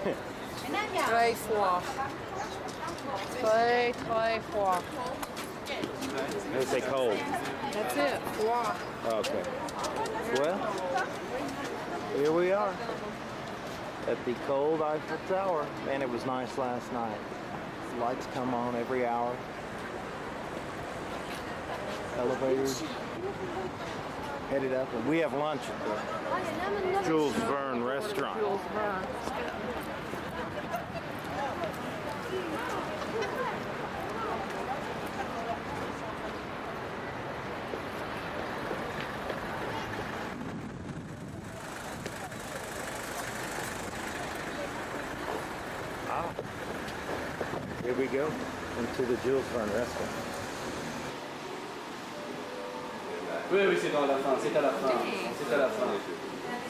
Très froid. Très froid. They say cold. That's it. Froid. Okay. Well, here we are at the cold Eiffel Tower. Man, it was nice last night. Lights come on every hour. Elevators headed up, and we have lunch at the Jules Verne restaurant. Jules Verne. Here we go into the Jules Verne restaurant. Oui, oui, c'est dans la fin, c'est à la fin, c'est à la fin.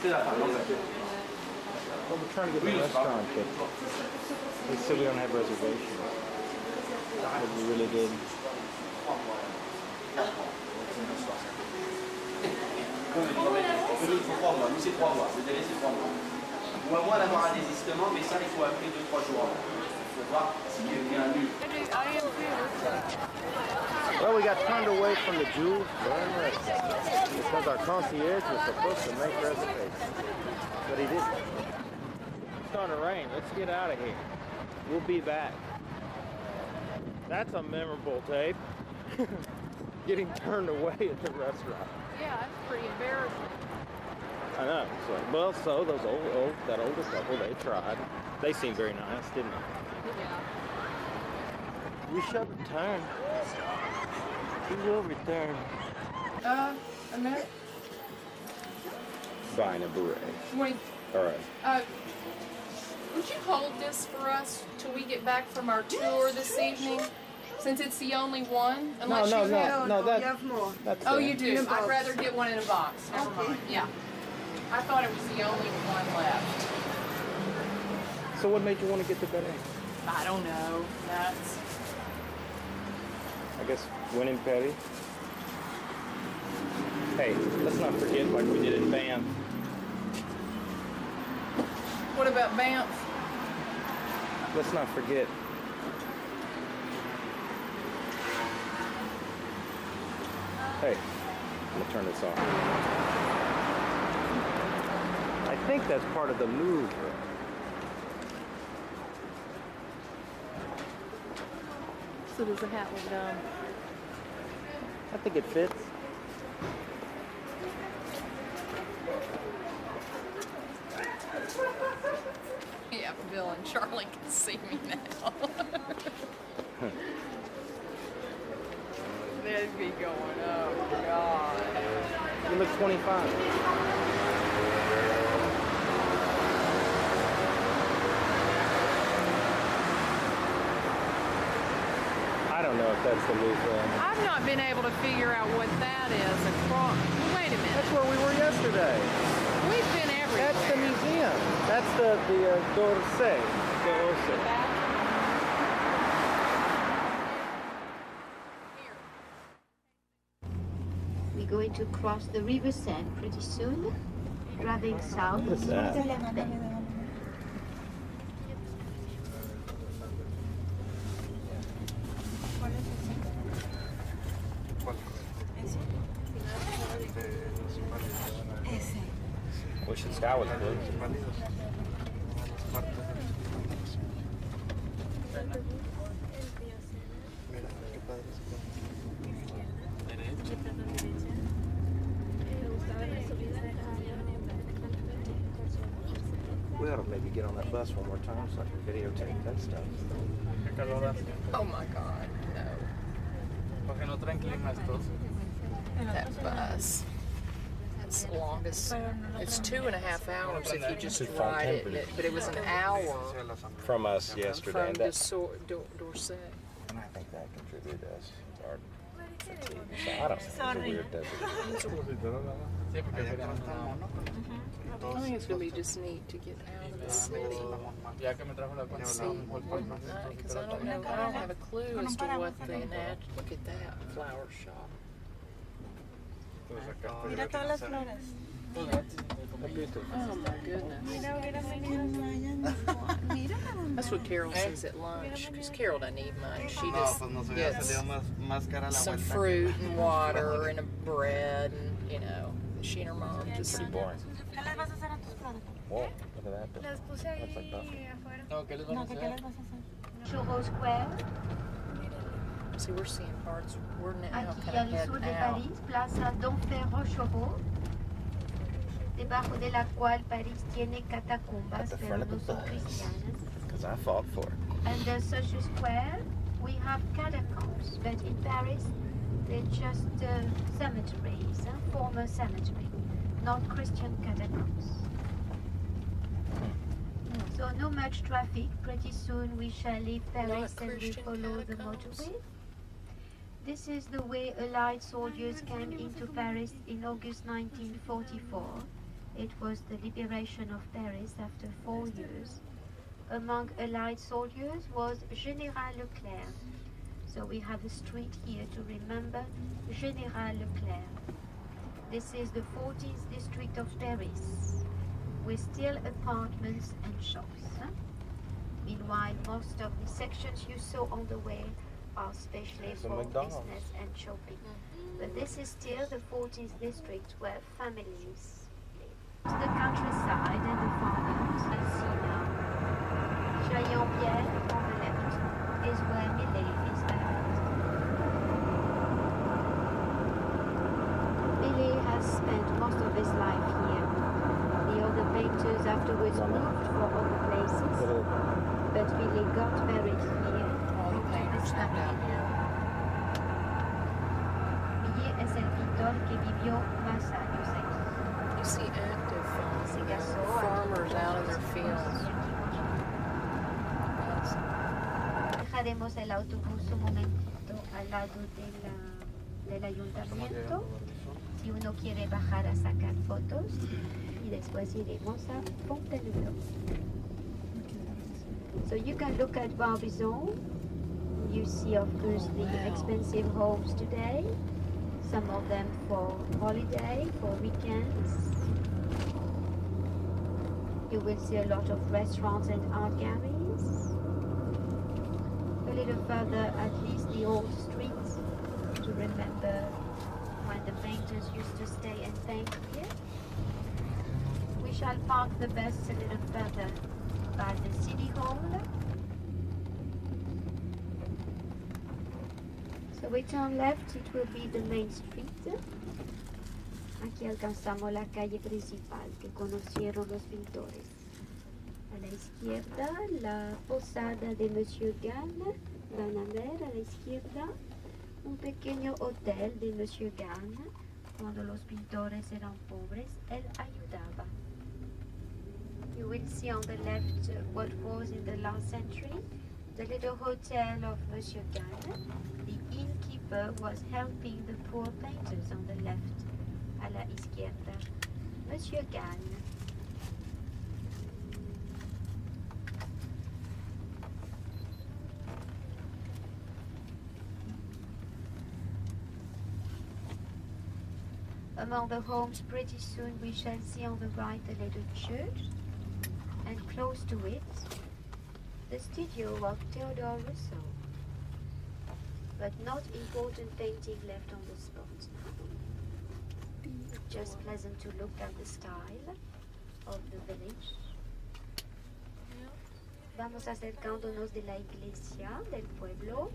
C'est la fin, non, Well, we're trying to get the restaurant, but they said we don't have reservations. But we really did. Il faut 3 mois, nous c'est 3 mois, le délai c'est 3 mois. Ou à moins d'avoir un désistement, mais ça il faut appeler 2-3 jours avant. Il faut voir s'il y a un nul. Well, we got turned away from the Jules Verne restaurant because our concierge was supposed to make reservations, but he didn't. It's starting to rain. Let's get out of here. We'll be back. That's a memorable tape. Getting turned away at the restaurant. Yeah, that's pretty embarrassing. I know. So those that older couple, they tried. They seemed very nice, didn't they? Yeah. We shall return. We will return. A minute. Buying a beret. Wait. All right. Would you hold this for us till we get back from our tour this evening? Since it's the only one? Unless you have... No, we have more. that's Oh, it. you do? I'd rather get one in a box. Never mind. Yeah. I thought it was the only one left. So what made you want to get the beret? I don't know. That's... I guess winning petty. Hey, let's not forget like we did in Banff. What about Banff? Let's not forget. Hey, I'm gonna turn this off. I think that's part of the Louvre. So does the hat look dumb? I think it fits. Yeah, Bill and Charlie can see me now. They'd be going, oh God. You look 25. I don't know if that's the Louvre. I've not been able to figure out what that is across. Wait a minute. That's where we were yesterday. We've been everywhere. That's the museum. That's the d'Orsay. D'Orsay. We're going to cross the River Seine pretty soon, driving south What's through that? the left bank. Wish the sky was blue. We ought to maybe get on that bus one more time so I can videotape that stuff. Oh my God, no. That bus. That's the longest. It's 2.5 hours if you just ride it, but it was an hour From us yesterday. from D'Orsay. And I think that contributed to us. Our fatigue. So I don't know. It's a weird desert. I think it's going to be just neat to get out of the city and see because I don't know, I don't have a clue as to what the look at that flower shop. Mira todas las flores. Oh my goodness. that's what Carol says at lunch, because Carol doesn't eat much. She No, just pues nos hubiera gets salido más cara la some vuelta. fruit and water and a bread, and, you know, she and her mom just... Pretty boring. ¿Qué les vas a hacer a tus productos? Whoa, look at that. Los puse ahí afuera. No, ¿qué les No, vamos a ¿qué hacer? les vas a hacer? Churro Square, See, we're seeing parts. We're now aquí kind al of sur heading de out. París, Plaza Don Ferro Chorro, debajo de la cual París tiene catacumbas, At the pero front of no the son bus. cristianas. Because I fought for it. Under Social Square, we have catacombs, but in Paris, they're just cemeteries, former cemetery, not Christian catacombs. So no much traffic. Pretty soon we shall leave Paris and we Christian follow the catacombs? motorway. This is the way Allied soldiers came into Paris in August 1944. It was the liberation of Paris after 4 years. Among Allied soldiers was Général Leclerc. So we have a street here to remember Général Leclerc. This is the 14th district of Paris, with still apartments and shops. Meanwhile, most of the sections you saw on the way are specially There's a for McDonald's. business and shopping. But this is still the 14th district where families live. To the countryside and the farmers, I see now. Chaillon-Pierre on the left is where Millet is buried. Millet has spent most of his life here. The other painters afterwards moved for other places, but Millet got buried here. All the painters lived out here. Millet es el pintor que vivió más años aquí. You see active Picasso, farmers out in their fields. Dejaremos el autobús un momentito al lado del ayuntamiento si uno quiere bajar a sacar fotos y después iremos a Fontainebleau. So you can look at Barbizon. You see, of course, the expensive homes today. Some of them for holiday, for weekends. You will see a lot of restaurants and art galleries. A little further, at least the old streets to remember when the painters used to stay and paint here. We shall park the bus a little further by the city hall. So we turn left, it will be the main street. Aquí alcanzamos la calle principal que conocieron los pintores. A la izquierda, la posada de Monsieur Gann, Ganamer. A la izquierda, un pequeño hotel de Monsieur Gann. Cuando los pintores eran pobres, él ayudaba. You will see on the left what was in the last century the little hotel of Monsieur Gann. The innkeeper was helping the poor painters on the left. A la izquierda, Monsieur Gann. Among the homes, pretty soon we shall see on the right a little church, and close to it, the studio of Theodore Rousseau. But not important painting left on the spot. Just pleasant to look at the style of the village. Vamos acercándonos de la iglesia del pueblo.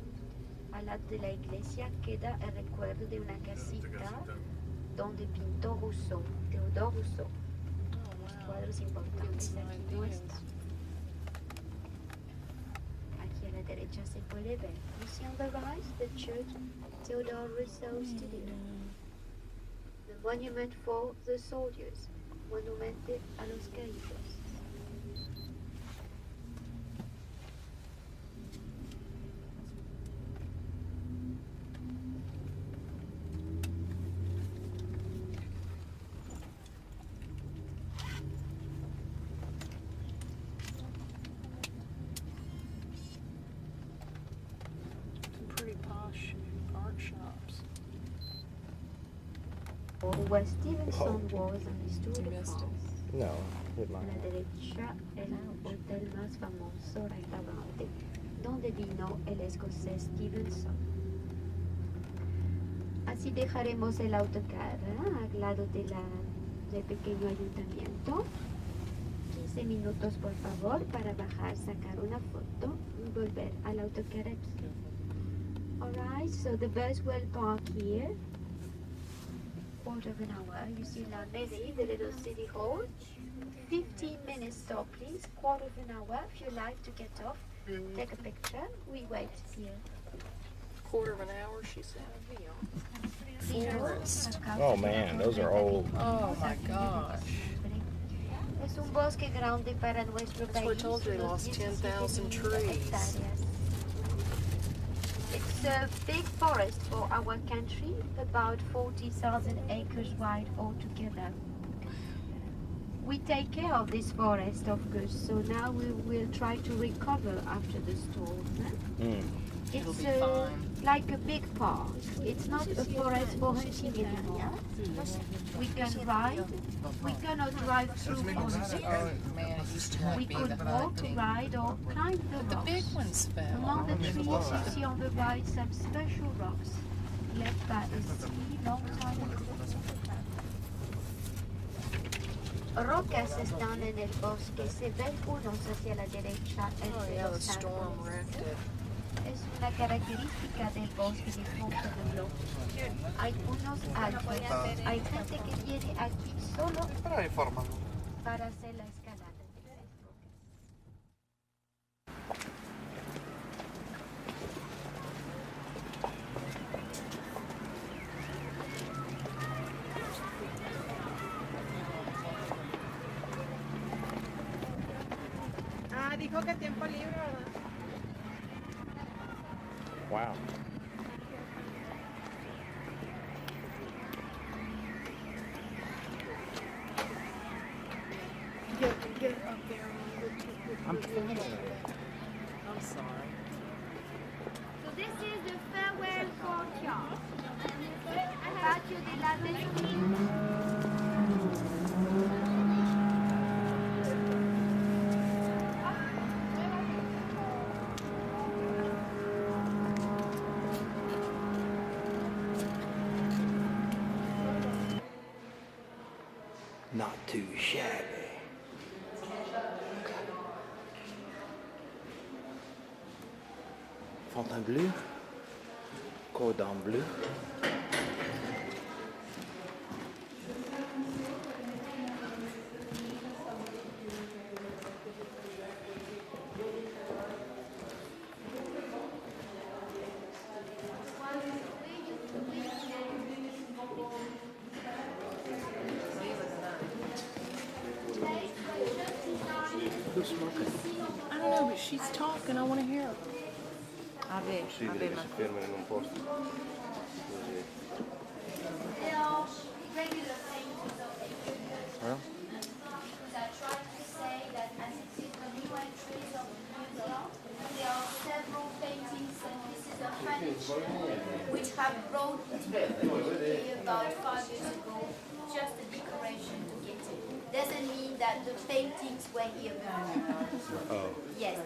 Al lado de la iglesia queda el recuerdo de una casita donde pintó Rousseau, Theodore Rousseau. Cuadros importantes aquí no están. Aquí a la derecha se puede ver. You see on the right the church Theodore Rousseau Studio. The monument for the soldiers. Monumente a los caídos. Pretty posh art shops. Where Stevenson was on his Tour de You missed it. France. No, it A might. la derecha, el hotel más famoso, restaurante, donde vino el escocés Stevenson. Así dejaremos el autocar al lado del pequeño ayuntamiento. 15 minutos, por favor, para bajar, sacar una foto y volver al autocar aquí. Alright, so the bus will park here. Quarter of an hour. You see La Mairie, the little city hall. 15 minutes stop, please. Quarter of an hour. If you like to get off, take a picture. We wait here. Quarter of an hour, she said. Forest. Oh man, those are old. Oh my gosh. Es un bosque grande para nuestro That's why I país. told you they lost 10,000 trees. It's a big forest for our country, about 40,000 acres wide altogether. We take care of this forest, of course, so now we will try to recover after the storm. Mm. It'll It's be fine. like a big park. It's not a forest for hunting anymore. We can ride. We cannot drive through forests. Oh man, it used to not We be could that walk, hunting. ride, or climb the But the big rocks. ones fell. Among the trees, you see on the right some special rocks left by the sea long time ago. Rocas están en el bosque, se ven unos hacia la derecha Oh entre yeah, the los storm árboles. wrecked it. Es una característica del bosque de Fontainebleau. Hay unos altos. Hay gente que viene aquí solo para hacer la escalada de las rocas. Ah, dijo que tiempo libre, ¿verdad? Wow. Get up there. I'm filming it. I'm sorry. So this is the farewell courtyard. Patio de la Vestine. Not too shabby. Fontainebleau, Cordon Bleu. Who's smoking? I don't know, but she's talking. I want to hear her. A ver, Sí, a dile ver, que se firmen en un poste. They are regular paintings of the Huh? I tried to say that as it is the new entries of the museum, there are several paintings and pieces of furniture which have brought here about 5 years ago, just a decoration to get it. Doesn't mean that the paintings were here before. Oh. Yes,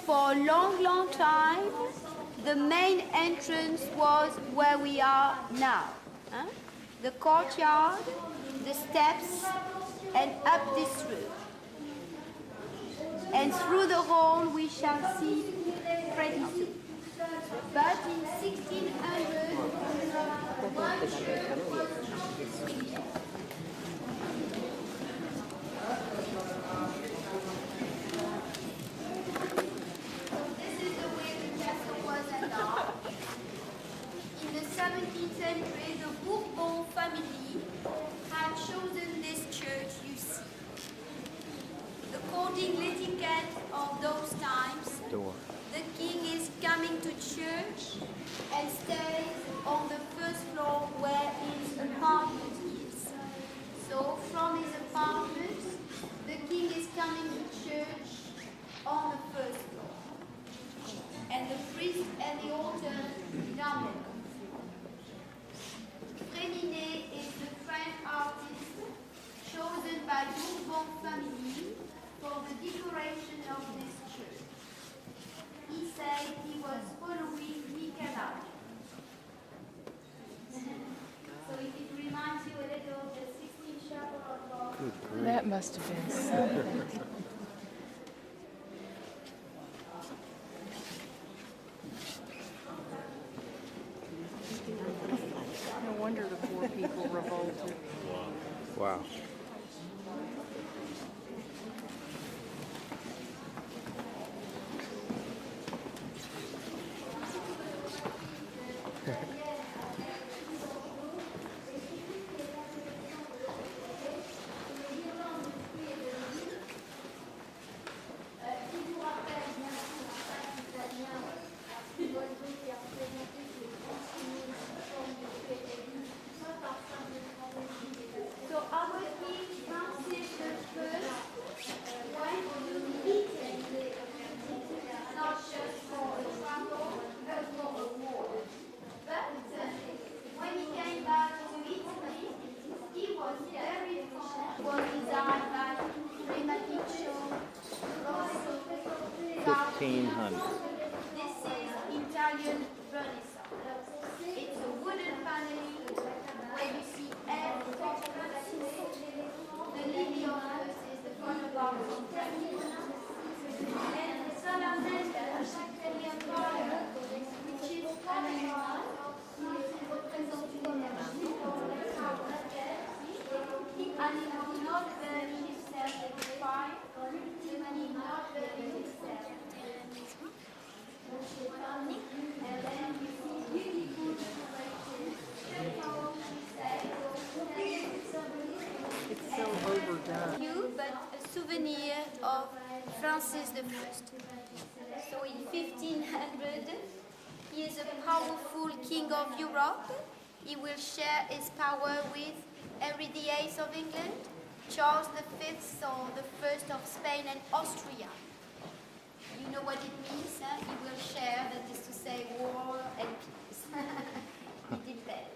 for a long, long time, the main entrance was where we are now. Huh? The courtyard, the steps, and up this route. And through the hall we shall see pretty soon. But in 1600, one church was This is the way the castle was enlarged. In the 17th century, the Bourbon family had chosen this church you see. According to etiquette of those times, Door. the king is coming to church and stays on the first floor where his apartment is. So from his apartment, the king is coming to church on the first floor. And the priest and the altar down there. Fréminet is the French artist chosen by Bourbon family for the decoration of this church. He said he was following Nicolas. So if it reminds you a little of the 16 Chapel of God. That must have been something. No wonder the poor people revolted. Wow. So our King Francis I went to Italy, not just for a travel, but for a war. But when he came back to Italy, he was very fond, was designed by Rematicho, Rosso, 1500. This is Italian Renaissance. It's a wooden paneling where you see every the lily of earth is the front of our and the salamandre, the fire, which is animal, the animal not burning himself in the fire, the animal not burning himself. And then you see beautiful decorations. It's so overdone. You, but a souvenir of Francis I. So in 1500, he is a powerful king of Europe. He will share his power with Henry VIII of England, Charles V, or the first of Spain and Austria. You know what it means? He will share, that is to say, war and peace. He did that.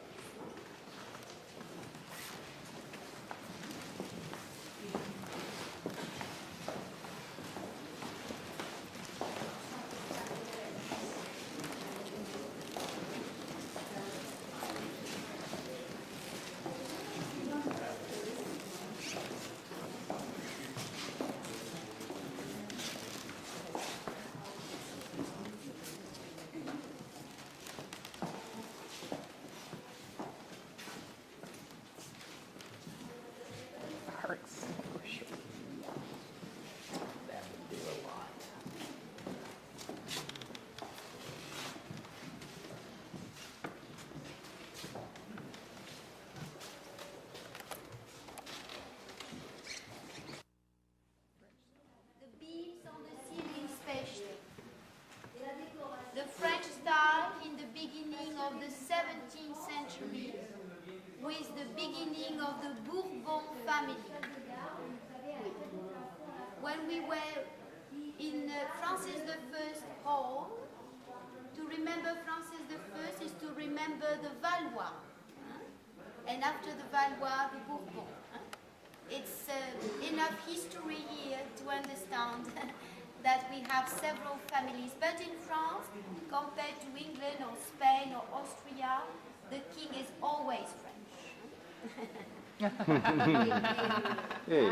Hurts. That would do a lot. The beams on the ceiling spatially. The French style in the beginning of the 17th century with the beginning of the Bourbon family. When we were in Francis I hall, to remember Francis I is to remember the Valois, and after the Valois, the Bourbon. It's enough history here to understand that we have several families. But in France, compared to England or Spain or Austria, the king is always French. Hey.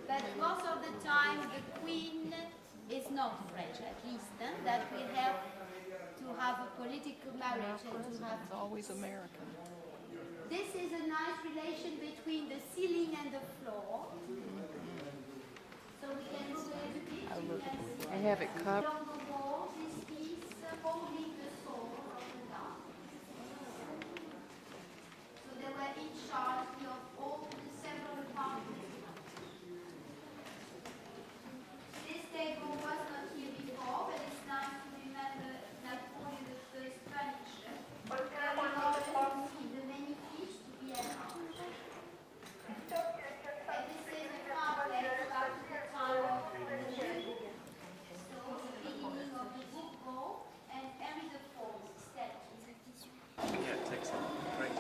But most of the time, the queen is not French, at least. That will help to have a political marriage and to have. It's always American. This is a nice relation between the ceiling and the floor. So we can see I have it covered. along the wall this piece holding the sword of the dark. So they were in charge of all the several departments. This table was not here before, but it's nice to remember Napoleon I's furniture. Very modern, you see the many fish to be announced. And this is a complex back to the time of the Duke. So the beginning of the Bourbon and Henry IV statue. Yeah, it takes a great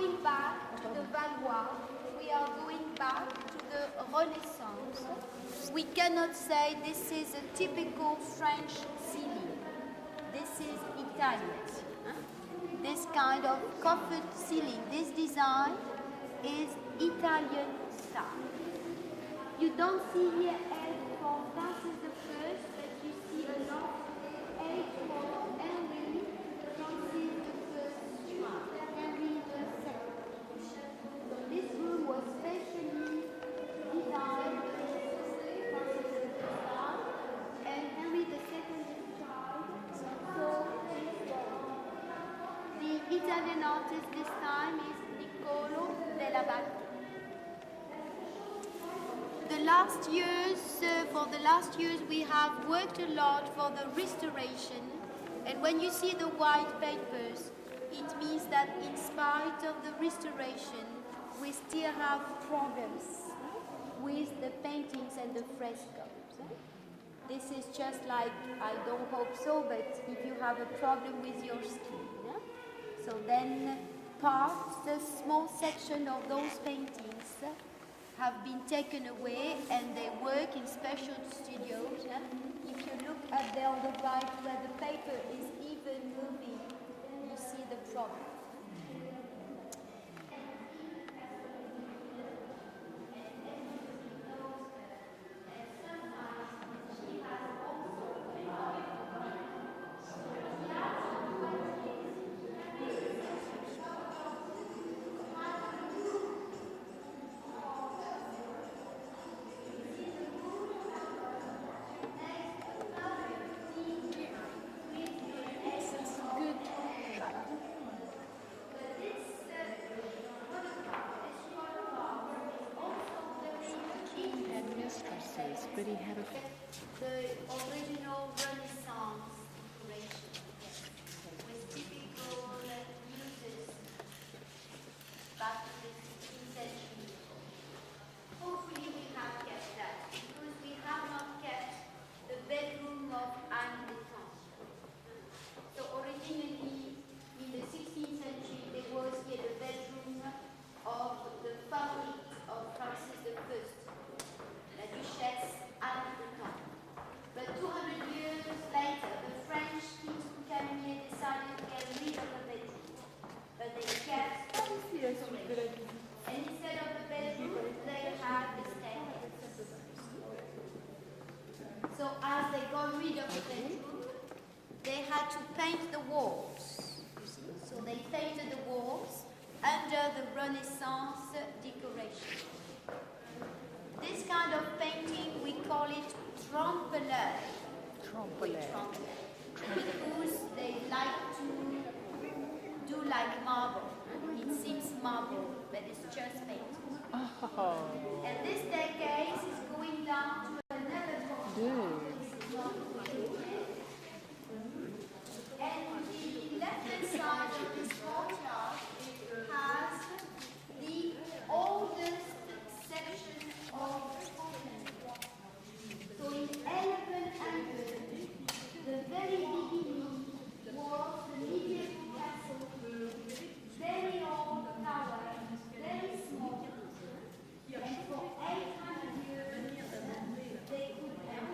going back to the Valois. We are going back to the Renaissance. We cannot say this is a typical French ceiling. This is Italian. This kind of coffered ceiling, this design is Italian style. You don't see here L for Francis the First, but you see a lot H for Henry, Francis the First, Henry the Second. So this room was specially designed for Francis the First and Henry the Second child. So the Italian artist this time is Niccolo Dell'Abate. For the last years, we have worked a lot for the restoration. And when you see the white papers, it means that in spite of the restoration, we still have problems with the paintings and the frescoes. This is just like, I don't hope so, but if you have a problem with your skin. So then a small section of those paintings have been taken away and they work in special studios. If you look up there on the right where the paper is even moving, you see the problem. But he had the original Renaissance decoration with typical uses back to the 16th century. Hopefully we have kept that because we have not kept the bedroom of Anne d'Etampes. So originally in the 16th century there was here the bedroom of the favorite of Francis the First, la Duchesse Anne d'Etampes. But 200 years later, the French Kings who came here decided to get rid of the bedroom. But they kept the decoration. And instead of the bedroom, they had the staircase. So as they got rid of the bedroom, they had to paint the walls. You see? So they painted the walls under the Renaissance decoration. This kind of painting, we call it trompe-l'œil. Because they like to do like marble. It seems marble, but it's just painting. Oh. And this staircase is going down to another corner. And the left-hand side of this courtyard has the oldest section of Scotland. So in elegant angle, the very beginning was the medieval castle, very old tower, very small, and for 800 years they could have.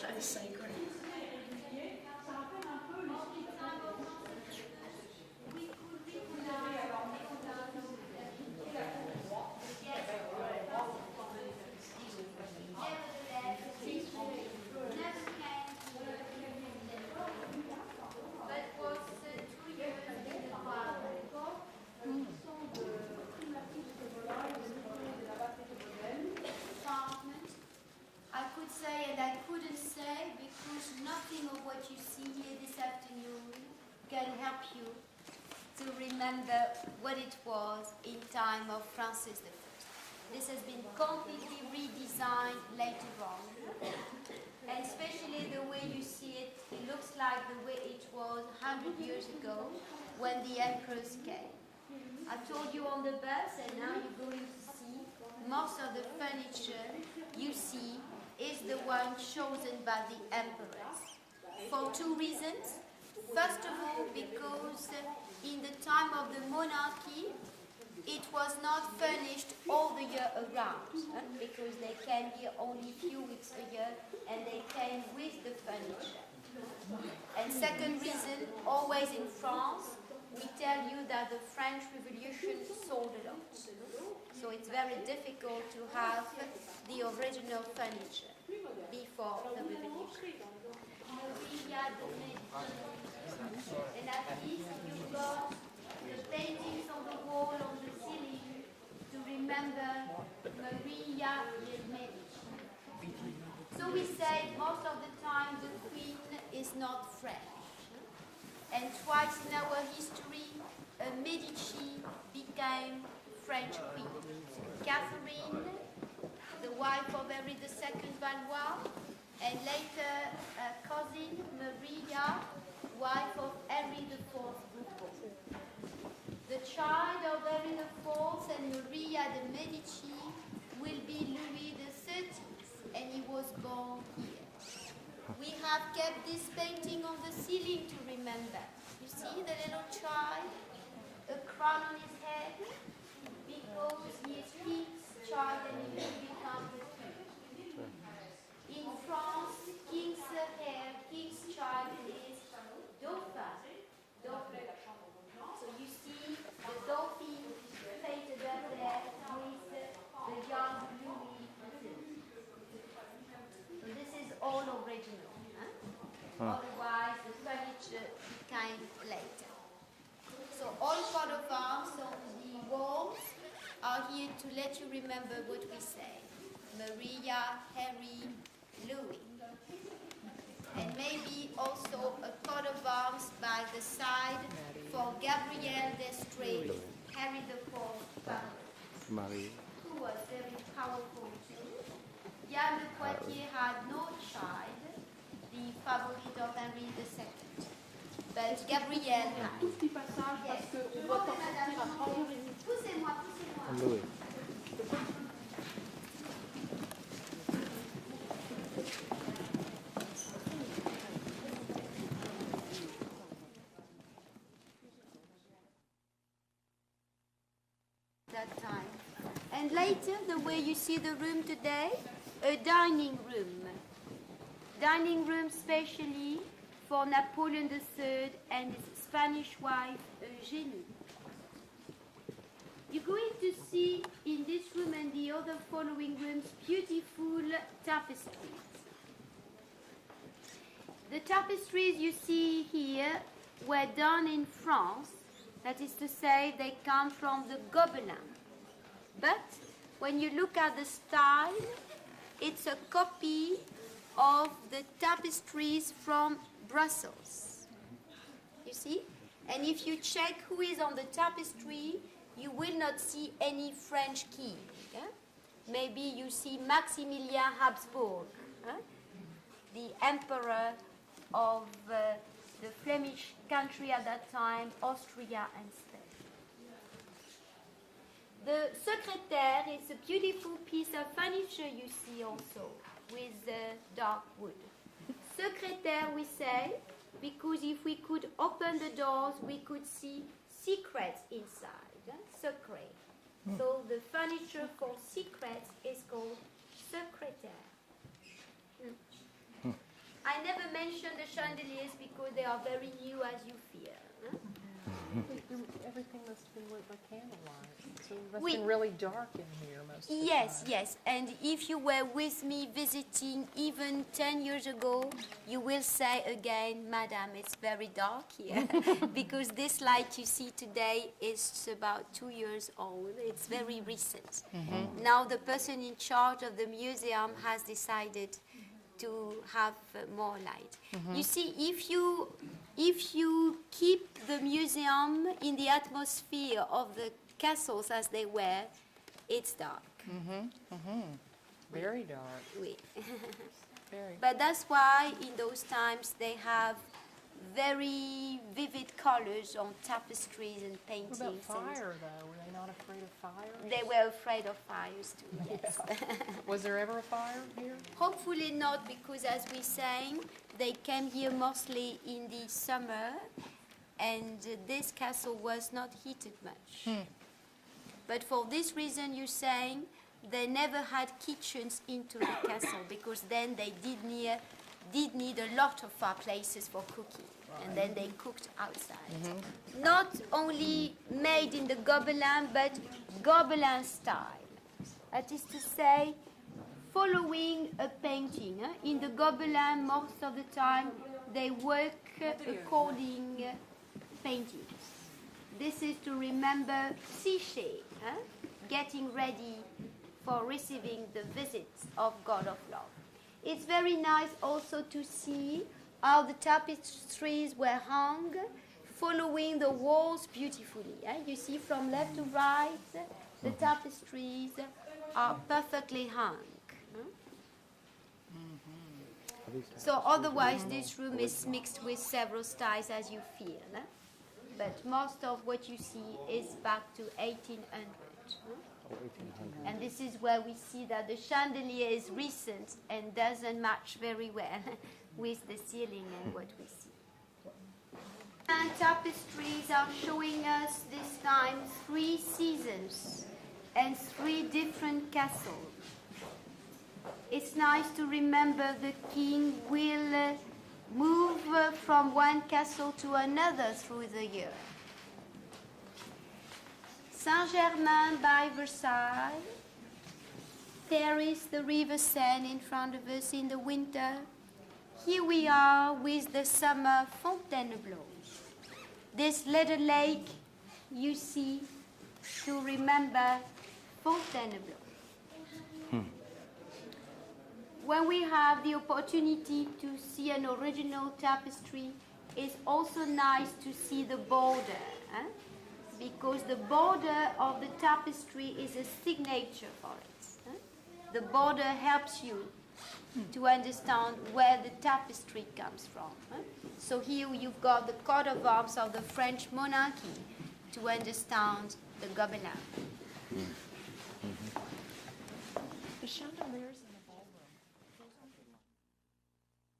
That is sacred. I could say and I couldn't say because nothing of what you see here this afternoon can help you to remember what it was in time of Francis I. This has been completely redesigned later on. And especially the way you see it, it looks like the way it was 100 years ago when the emperors came. I told you on the bus, and now you're going to see most of the furniture you see is the one chosen by the emperors. For two reasons. First of all, because in the time of the monarchy, it was not furnished all the year around, because they came here only a few weeks a year, and they came with the furniture. And second reason, always in France, we tell you that the French Revolution sold a lot. So it's very difficult to have the original furniture before the revolution. And at least you've got the paintings on the wall, on the ceiling, to remember Maria de Medici. So we say most of the time the queen is not French. And twice in our history, a Medici became French queen. Catherine, the wife of Henry II Valois, and later cousin Maria, wife of Henry IV Bourbon. The child of Henry IV and Maria de Medici will be Louis XIII, and he was born here. We have kept this painting on the ceiling to remember. You see the little child, a crown on his head, because he is king's child and he will become the king. In France, king's hair, king's child is dauphin. So you see the dauphin painted up there with the young Louis XIII. So this is all original. Otherwise, the furniture came later. So all coat of arms on the walls are here to let you remember what we say. Maria, Harry, Louis. And maybe also a coat of arms by the side for Gabrielle d'Estrades, Harry IV's family, who was very powerful too. Yann de Poitiers had no child, the favorite of Henry II. But Gabrielle had. Poussez-moi. Louis. That time. And later, the way you see the room today, a dining room. Dining room specially for Napoleon III and his Spanish wife, Eugenie. You're going to see in this room and the other following rooms beautiful tapestries. The tapestries you see here were done in France. That is to say, they come from the Gobelins. But when you look at the style, it's a copy of the tapestries from Brussels. You see? And if you check who is on the tapestry, you will not see any French king. Yeah? Maybe you see Maximilien Habsburg, the emperor of the Flemish country at that time, Austria and Spain. The secrétaire is a beautiful piece of furniture you see also with dark wood. Secrétaire we say because if we could open the doors we could see secrets inside, secret. So the furniture for secrets is called secrétaire. I never mentioned the chandeliers because they are very new as you fear. Everything must have been lit by candlelight. So it must have been really dark in here most of the Yes, time. yes. And if you were with me visiting even 10 years ago, you will say again, Madam, it's very dark here. Because this light you see today is about 2 years old. It's very recent. Now the person in charge of the museum has decided to have more light. You see, if you if you keep the museum in the atmosphere of the castles as they were, it's dark. Very dark. Oui. Very. But that's why in those times they have very vivid colors on tapestries and What paintings. about and fire, though? Were they not afraid of fire? they were afraid of fires too, yes. Was there ever a fire here? Hopefully not, because as we saying, they came here mostly in the summer, and this castle was not heated much. But for this reason, you're saying they never had kitchens into the castle, because then they did need a lot of fireplaces for cooking, and then they cooked outside. Not only made in the Gobelin, but Gobelin style. That is to say, following a painting. In the Gobelin, most of the time, they work according paintings. This is to remember Psyche, getting ready for receiving the visits of God of Love. It's very nice also to see how the tapestries were hung, following the walls beautifully. You see from left to right, the tapestries are perfectly hung. So otherwise this room is mixed with several styles as you feel. But most of what you see is back to 1800. And this is where we see that the chandelier is recent and doesn't match very well with the ceiling and what we see. And tapestries are showing us this time 3 seasons and 3 different castles. It's nice to remember the king will move from one castle to another through the year. Saint-Germain by Versailles. There is the river Seine in front of us in the winter. Here we are with the summer Fontainebleau. This little lake you see to remember Fontainebleau. When we have the opportunity to see an original tapestry, it's also nice to see the border. Because the border of the tapestry is a signature for it. The border helps you to understand where the tapestry comes from. So here you've got the coat of arms of the French monarchy to understand the Gobelin. The chandeliers in the ballroom.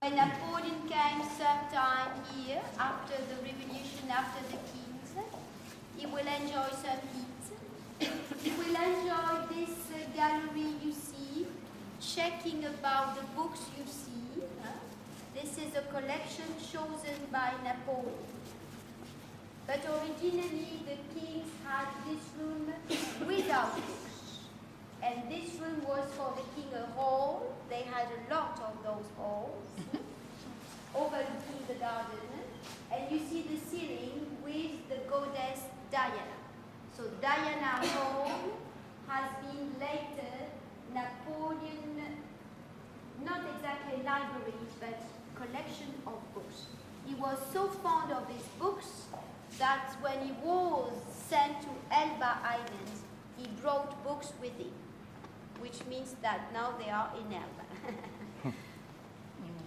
When Napoleon came sometime here, after the revolution, after the kings, he will enjoy some heat. He will enjoy this gallery you see, checking about the books you see. This is a collection chosen by Napoleon. But originally the kings had this room without books. And this room was for the king a hall. They had a lot of those halls overlooking the garden. And you see the ceiling with the goddess Diana. So Diana Hall has been later Napoleon, not exactly library, but collection of books. He was so fond of his books that when he was sent to Elba Island, he brought books with him, which means that now they are in Elba.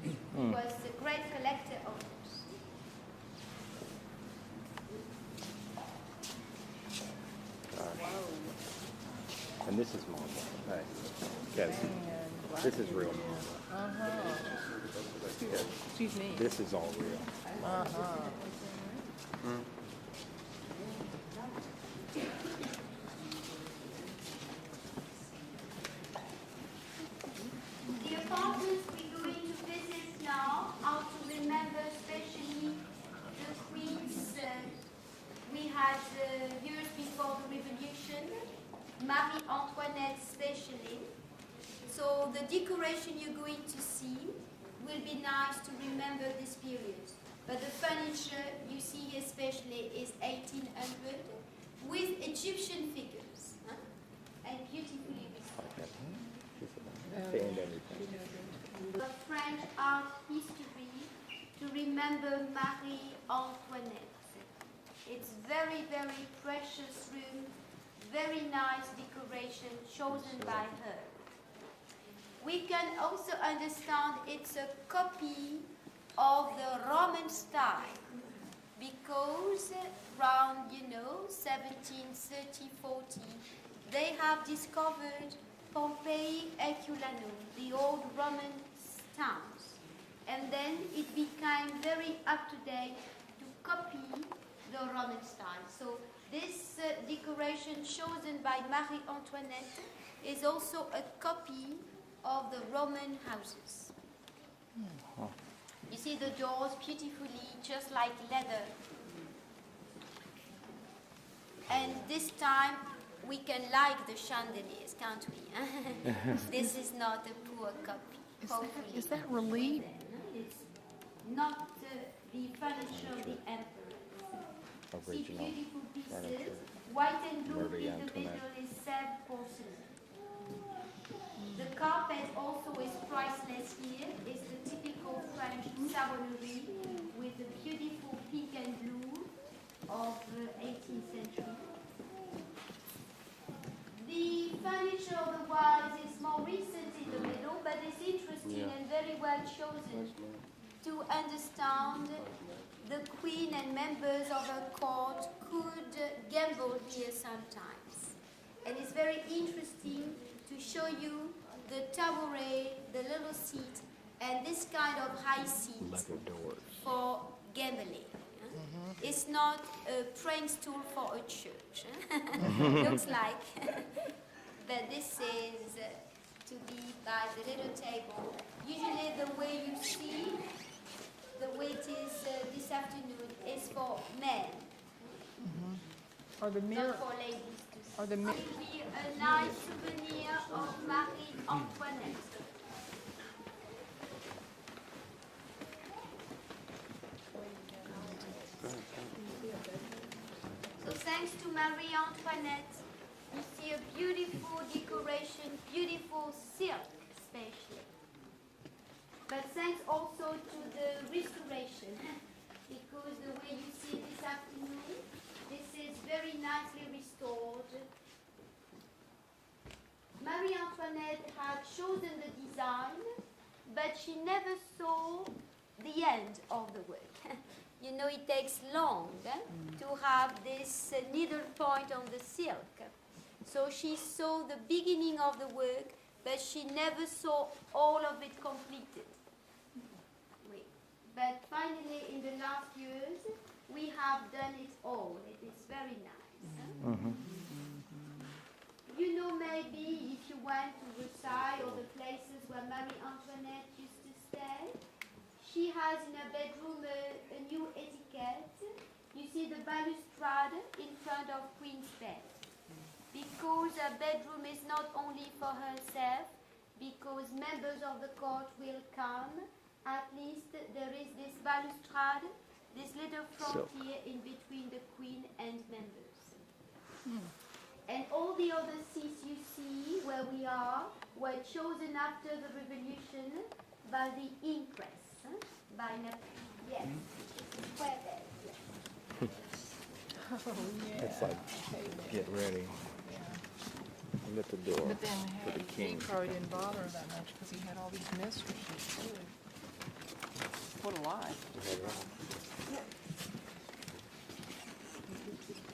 He was a great collector of books. And this is marble. Hey, Kevin, this is real marble. Excuse me. This is all real. The apartments we're going to visit now are to remember especially the queens we had years before the revolution, Marie Antoinette especially. So the decoration you're going to see will be nice to remember this period. But the furniture you see especially is 1800 with Egyptian figures and beautifully restored. The French art history to remember Marie Antoinette. It's very, very precious room, very nice decoration chosen by her. We can also understand it's a copy of the Roman style because around, 1730-40, they have discovered Pompeii and Herculaneum, the old Roman towns. And then it became very up-to-date to copy the Roman style. So this decoration chosen by Marie Antoinette is also a copy of the Roman houses. You see the doors beautifully, just like leather. And this time we can like the chandeliers, can't we? This is not a poor copy. Is that relief? It's not the furniture of the emperor. See beautiful pieces. White and blue in the middle is Sèvres porcelain. The carpet also is priceless here. It's the typical French savonnerie with the beautiful pink and blue of the 18th century. The furniture otherwise is more recent in the middle, but it's interesting and very well chosen to understand the queen and members of her court could gamble here sometimes. And it's very interesting to show you the tabouret, the little seat, and this kind of high seat for gambling. It's not a praying stool for a church. Looks like. But this is to be by the little table. Usually the way you see, the way it is this afternoon is for men. Or the mirror. Not for ladies to see. Or the mirror. It will be a nice souvenir of Marie Antoinette. So thanks to Marie Antoinette, you see a beautiful decoration, beautiful silk especially. But thanks also to the restoration, because the way you see this afternoon, this is very nicely restored. Marie Antoinette had chosen the design, but she never saw the end of the work. It takes long to have this needle point on the silk. So she saw the beginning of the work, but she never saw all of it completed. But finally, in the last years, we have done it all. It is very nice. Maybe if you went to Versailles or the places where Marie Antoinette used to stay, she has in her bedroom a new etiquette. You see the balustrade in front of Queen's bed. Because her bedroom is not only for herself, because members of the court will come, at least there is this balustrade, this little frontier in between the Queen and members. And all the other seats you see where we are were chosen after the revolution by the Empress, by Napoleon. Yes, where there. Oh, yeah. It's like, get ready. I'm at the door But then for the he king. probably didn't bother her that much because he had all these mistresses too. What a life.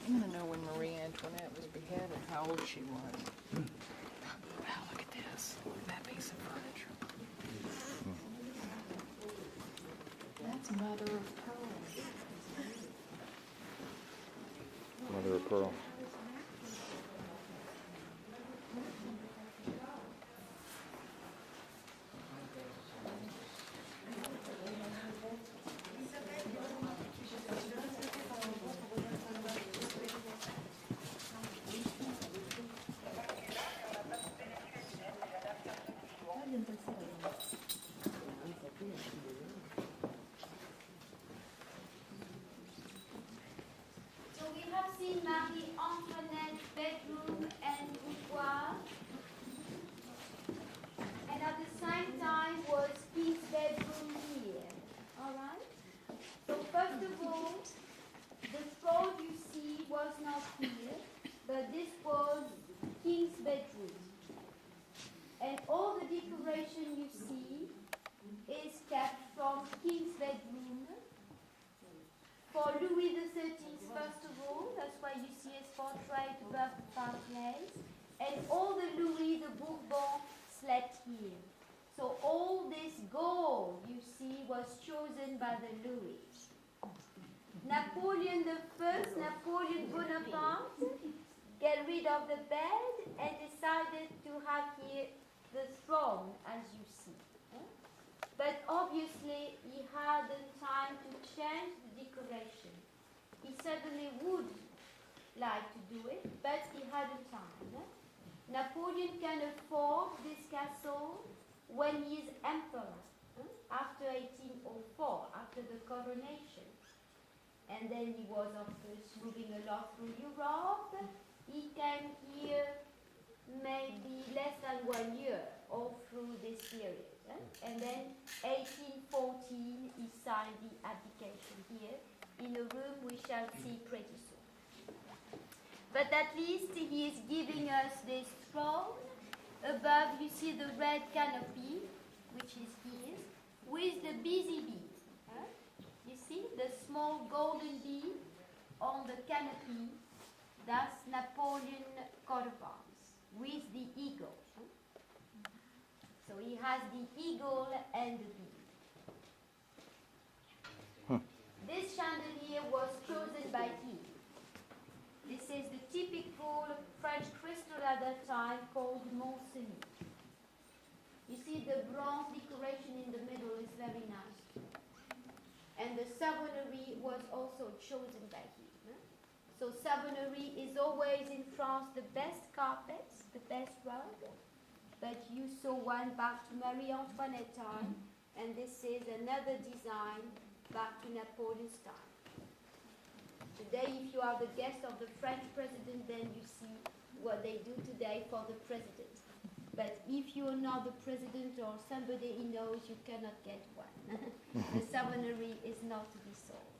I'm going to know when Marie Antoinette was beheaded, how old she was. Wow, look at this. Look at that piece of furniture. That's mother of pearl. Mother of pearl. Father Louis. Napoleon I, Napoleon Bonaparte, get rid of the bed and decided to have here the throne, as you see. But obviously, he hadn't time to change the decoration. He certainly would like to do it, but he hadn't time. Napoleon can afford this castle when he is emperor, after 1804, after the coronation. And then he was, of course, moving a lot through Europe. He came here maybe less than 1 year all through this period. And then 1814, he signed the abdication here in a room we shall see pretty soon. But at least he is giving us this throne. Above you see the red canopy, which is his, with the busy bee. You see the small golden bee on the canopy. That's Napoleon coat of arms with the eagle. So he has the eagle and the bee. This chandelier was chosen by him. This is the typical French crystal at that time called Mont-Cenis. You see the bronze decoration in the middle is very nice. And the savonnerie was also chosen by him. So savonnerie is always in France the best carpets, the best rug. But you saw one back to Marie Antoinette time, and this is another design back to Napoleon's time. Today, if you are the guest of the French president, then you see what they do today for the president. But if you are not the president or somebody he knows, you cannot get one. The savonnerie is not to be sold.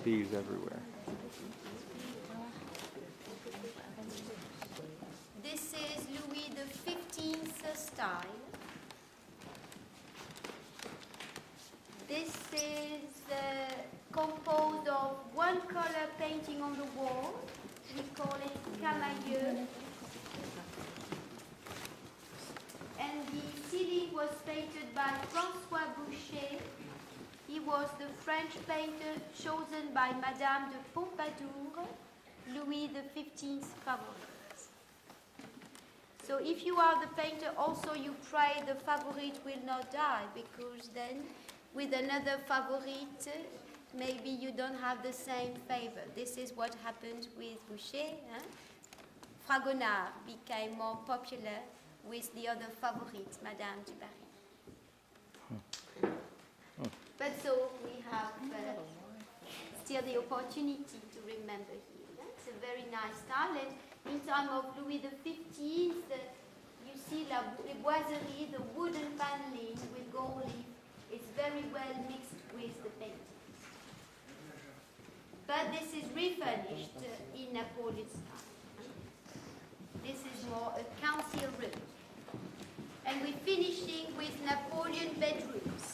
Bees everywhere. This is Louis XV style. This is composed of one color painting on the wall. We call it camailleux. And the ceiling was painted by François Boucher. He was the French painter chosen by Madame de Pompadour, Louis XV's favorite. So if you are the painter, also you pray the favorite will not die, because then with another favorite, maybe you don't have the same favor. This is what happened with Boucher. Fragonard became more popular with the other favorite, Madame du Barry. But so we have still the opportunity to remember him. It's a very nice style. And in time of Louis XV, you see la boiserie, the wooden paneling with gold leaf, is very well mixed with the paintings. But this is refurnished in Napoleon's time. This is more a council room. And we're finishing with Napoleon bedrooms.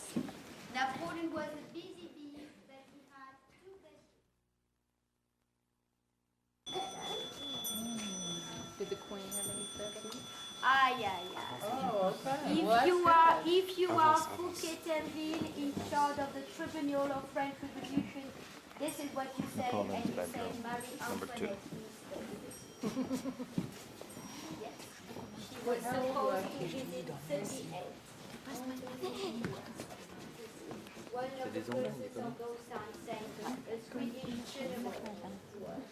Napoleon was a busy bee, but he had 2 bedrooms. Did the Queen have any bedrooms? Yeah. Oh, okay. If you are Fouquet-Tinville in charge of the Tribunal of French Revolution, this is what you say, and you say Marie Antoinette is Yes. She was supposed to visit 38. One of the persons on those signs saying a Swedish gentleman was.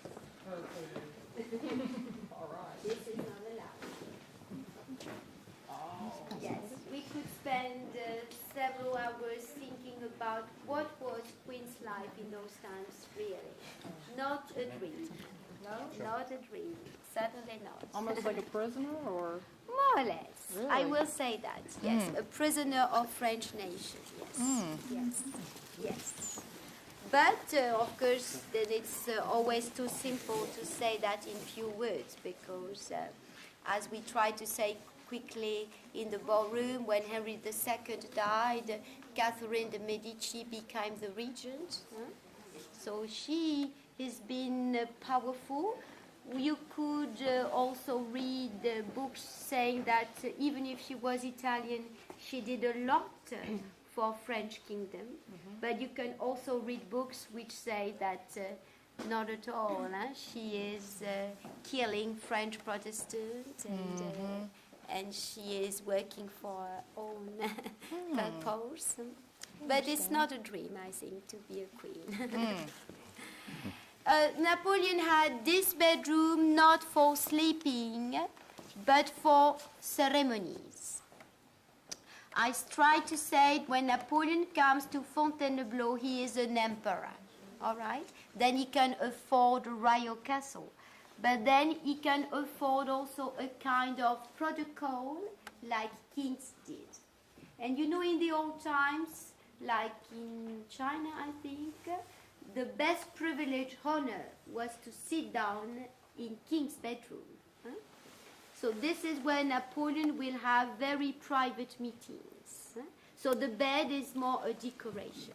This is not allowed. Yes, we could spend several hours thinking about what was Queen's life in those times, really. Not a dream. No, not a dream. Certainly not. Almost like a prisoner, or? More or less. Really? I will say that, yes. A prisoner of French nation, yes. Yes. But, of course, then it's always too simple to say that in few words, because as we try to say quickly in the ballroom, when Henry II died, Catherine de' Medici became the regent. So she has been powerful. You could also read books saying that even if she was Italian, she did a lot for French kingdom. But you can also read books which say that not at all. She is killing French Protestants and she is working for her own purpose. But it's not a dream, I think, to be a queen. Napoleon had this bedroom not for sleeping, but for ceremonies. I try to say it, when Napoleon comes to Fontainebleau, he is an emperor, all right? Then he can afford a royal castle. But then he can afford also a kind of protocol like kings did. And you know, in the old times, like in China, I think, the best privilege honor was to sit down in king's bedroom. So this is where Napoleon will have very private meetings. So the bed is more a decoration.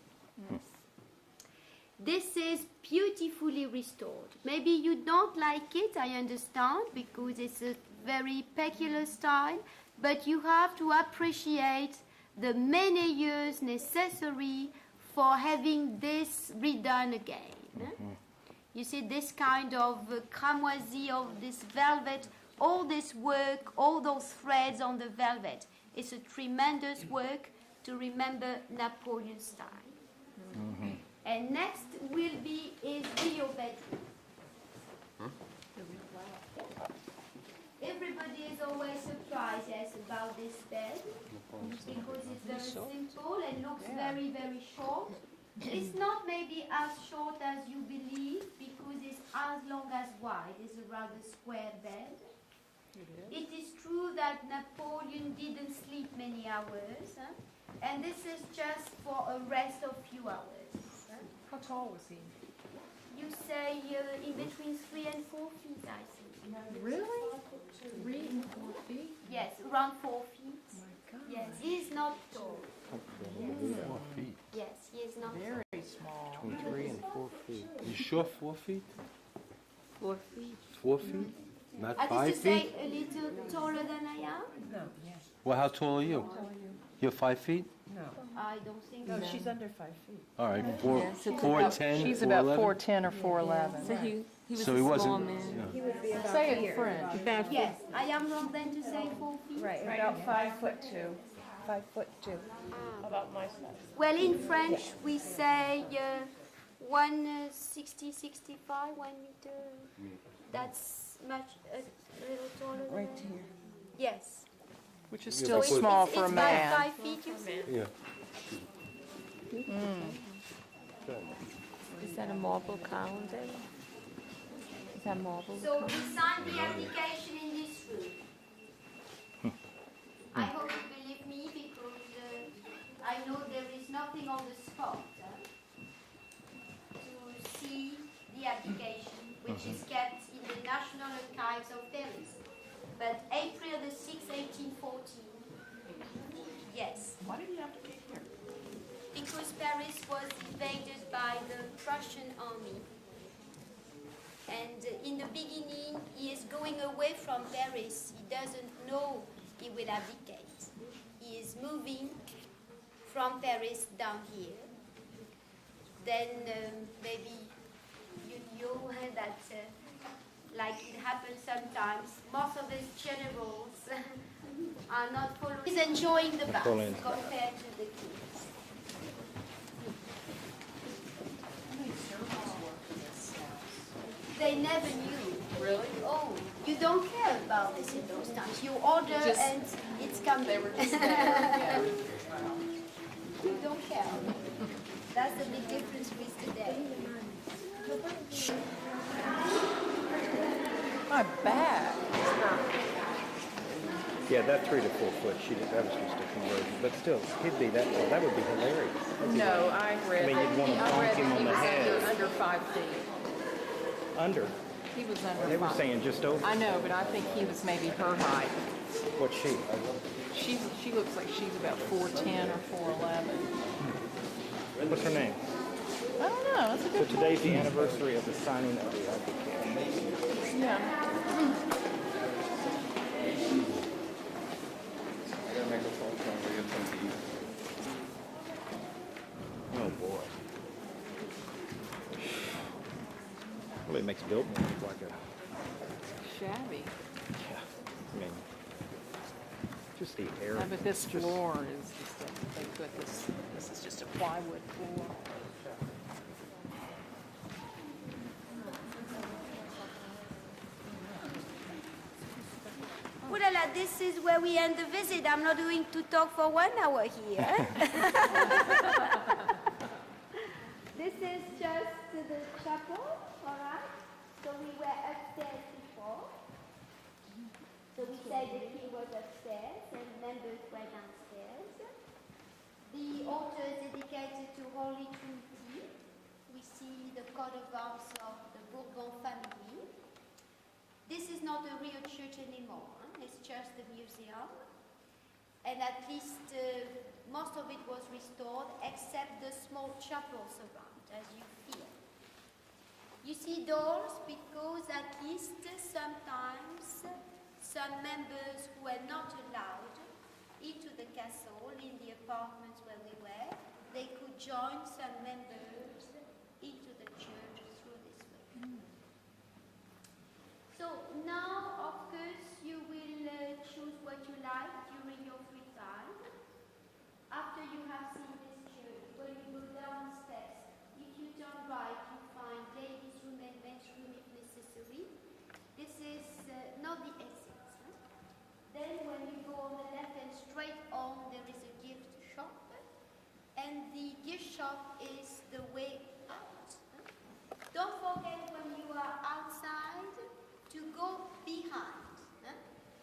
This is beautifully restored. Maybe you don't like it, I understand, because it's a very peculiar style, but you have to appreciate the many years necessary for having this redone again. You see this kind of cramoisi of this velvet, all this work, all those threads on the velvet. It's a tremendous work to remember Napoleon's style. And next will be his Rio bedroom. Everybody is always surprised, yes, about this bed, because it's very simple and looks very, very short. It's not maybe as short as you believe, because it's as long as wide. It's a rather square bed. It is true that Napoleon didn't sleep many hours, and this is just for a rest of few hours. How tall was he? You say in between 3 and 4 feet, I think. Really? 3 and 4 feet? Yes, around 4 feet. Oh my God. Yes, he is not tall. 4 feet. Yes, he is not tall. Very small. Between 3 and 4 feet. You sure 4 feet? 4 feet. 4 feet? Not I 5 used to say feet? a little taller than I am. No, yes. Well, how tall are you? You're 5 feet? No. I don't think No, so. she's under 5 feet. All right, Yeah, so 4'10", She's about 4'11"? 4'10" or 4'11". So he was So a he small wasn't. man. Yeah. Say it in French. Yes, I am wrong then to say 4 feet. Right, about 5'2". 5'2". About my size. Well, in French we say 160, 65, 1 meter. That's much a little taller than Right that. here. Yes. Which is So still it's- small it's for a about man. 5 feet, you see? Yeah. Is that a marble crown then? Is that marble? So we signed the application in this room. I hope you believe me, because I know there is nothing on the spot to see the application, which is kept in the National Archives of Paris. But April the 6th, 1814. Yes. Why did you have to be here? Because Paris was invaded by the Prussian army. And in the beginning, he is going away from Paris. He doesn't know he will abdicate. He is moving from Paris down here. Then maybe you know that, like it happens sometimes, most of his generals are not following. He's enjoying the bath Napoleon. compared to the kings. They never knew. Really? Oh, you don't care about this in those times. You order Just- and it's coming. They were just there. You don't care. That's the big difference with today. My back. Yeah, that 3 to 4 foot, that was just a conversion. But still, he'd be that tall. That would be hilarious. No, I read. I mean, you'd want to I bonk read him that on he the was head. under 5 feet. Under. He was under They were 5. saying just over. I know, but I think he was maybe her height. What's she? She looks like she's about 4'10" or 4'11". What's her name? I don't know. That's a So good today's the anniversary of the signing of the application. Yeah. makes Biltmore look like a, Shabby. I mean, just the air. No, but this floor is just they put this is just a plywood floor. Ooh la la, this is where we end the visit. I'm not going to talk for 1 hour here. This is just the chapel, all right? So we were upstairs before. So we said the king was upstairs and members were downstairs. The altar is dedicated to Holy Trinity. We see the coat of arms of the Bourbon family. This is not a real church anymore. It's just a museum. And at least most of it was restored, except the small chapels around, as you feel. You see doors because at least sometimes some members who were not allowed into the castle, in the apartments where we were, they could join some members into the church through this way. So now, of course, you will choose what you like during your free time. After you have seen this church, when you go down the steps, if you turn right, you find ladies' room and men's room if necessary. This is not the exit. Then when you go on the left and straight on, there is a gift shop. And the gift shop is the way out. Don't forget when you are outside to go behind.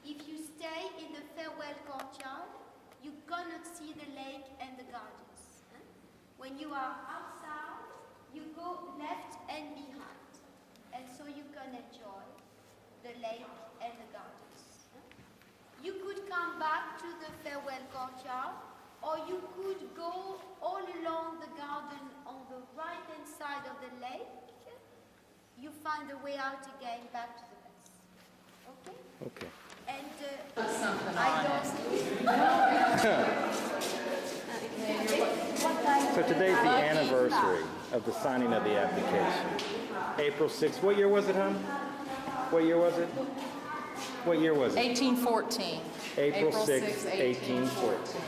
If you stay in the farewell courtyard, you cannot see the lake and the gardens. When you are outside, you go left and behind. And so you can enjoy the lake and the gardens. You could come back to the farewell courtyard, or you could go all along the garden on the right-hand side of the lake. You find a way out again back to the west. Okay? Okay. And I don't... So today's the anniversary of the signing of the application. April 6th. What year was it, hon? What year was it? What year was it? 1814. April 6th, 1814.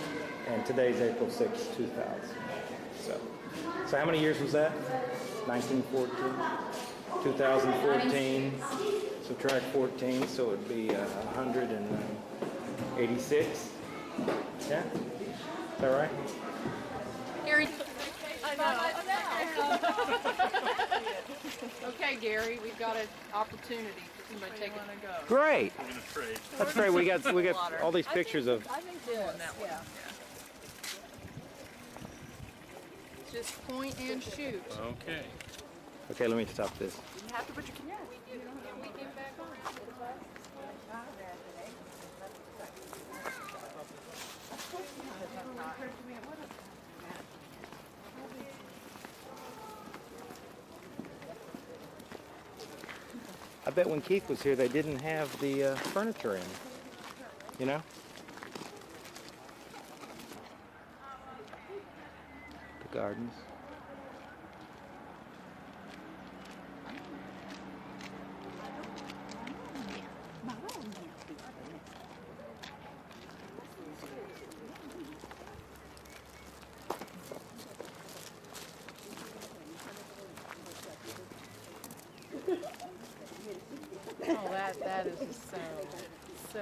And today's April 6th, 2000. So how many years was that? 1914? 2014. Subtract 14, so it would be 186. Yeah? Is that right? Gary. I know. Okay, Gary, we've got an opportunity for somebody to take it. Great. That's great. We got all these pictures of. I think doing that one. Yeah. Just point and shoot. Okay. Okay, let me stop this. You have to put your camera. We get back on. I bet when Keith was here, they didn't have the furniture in. You know? The gardens. Oh, that is just so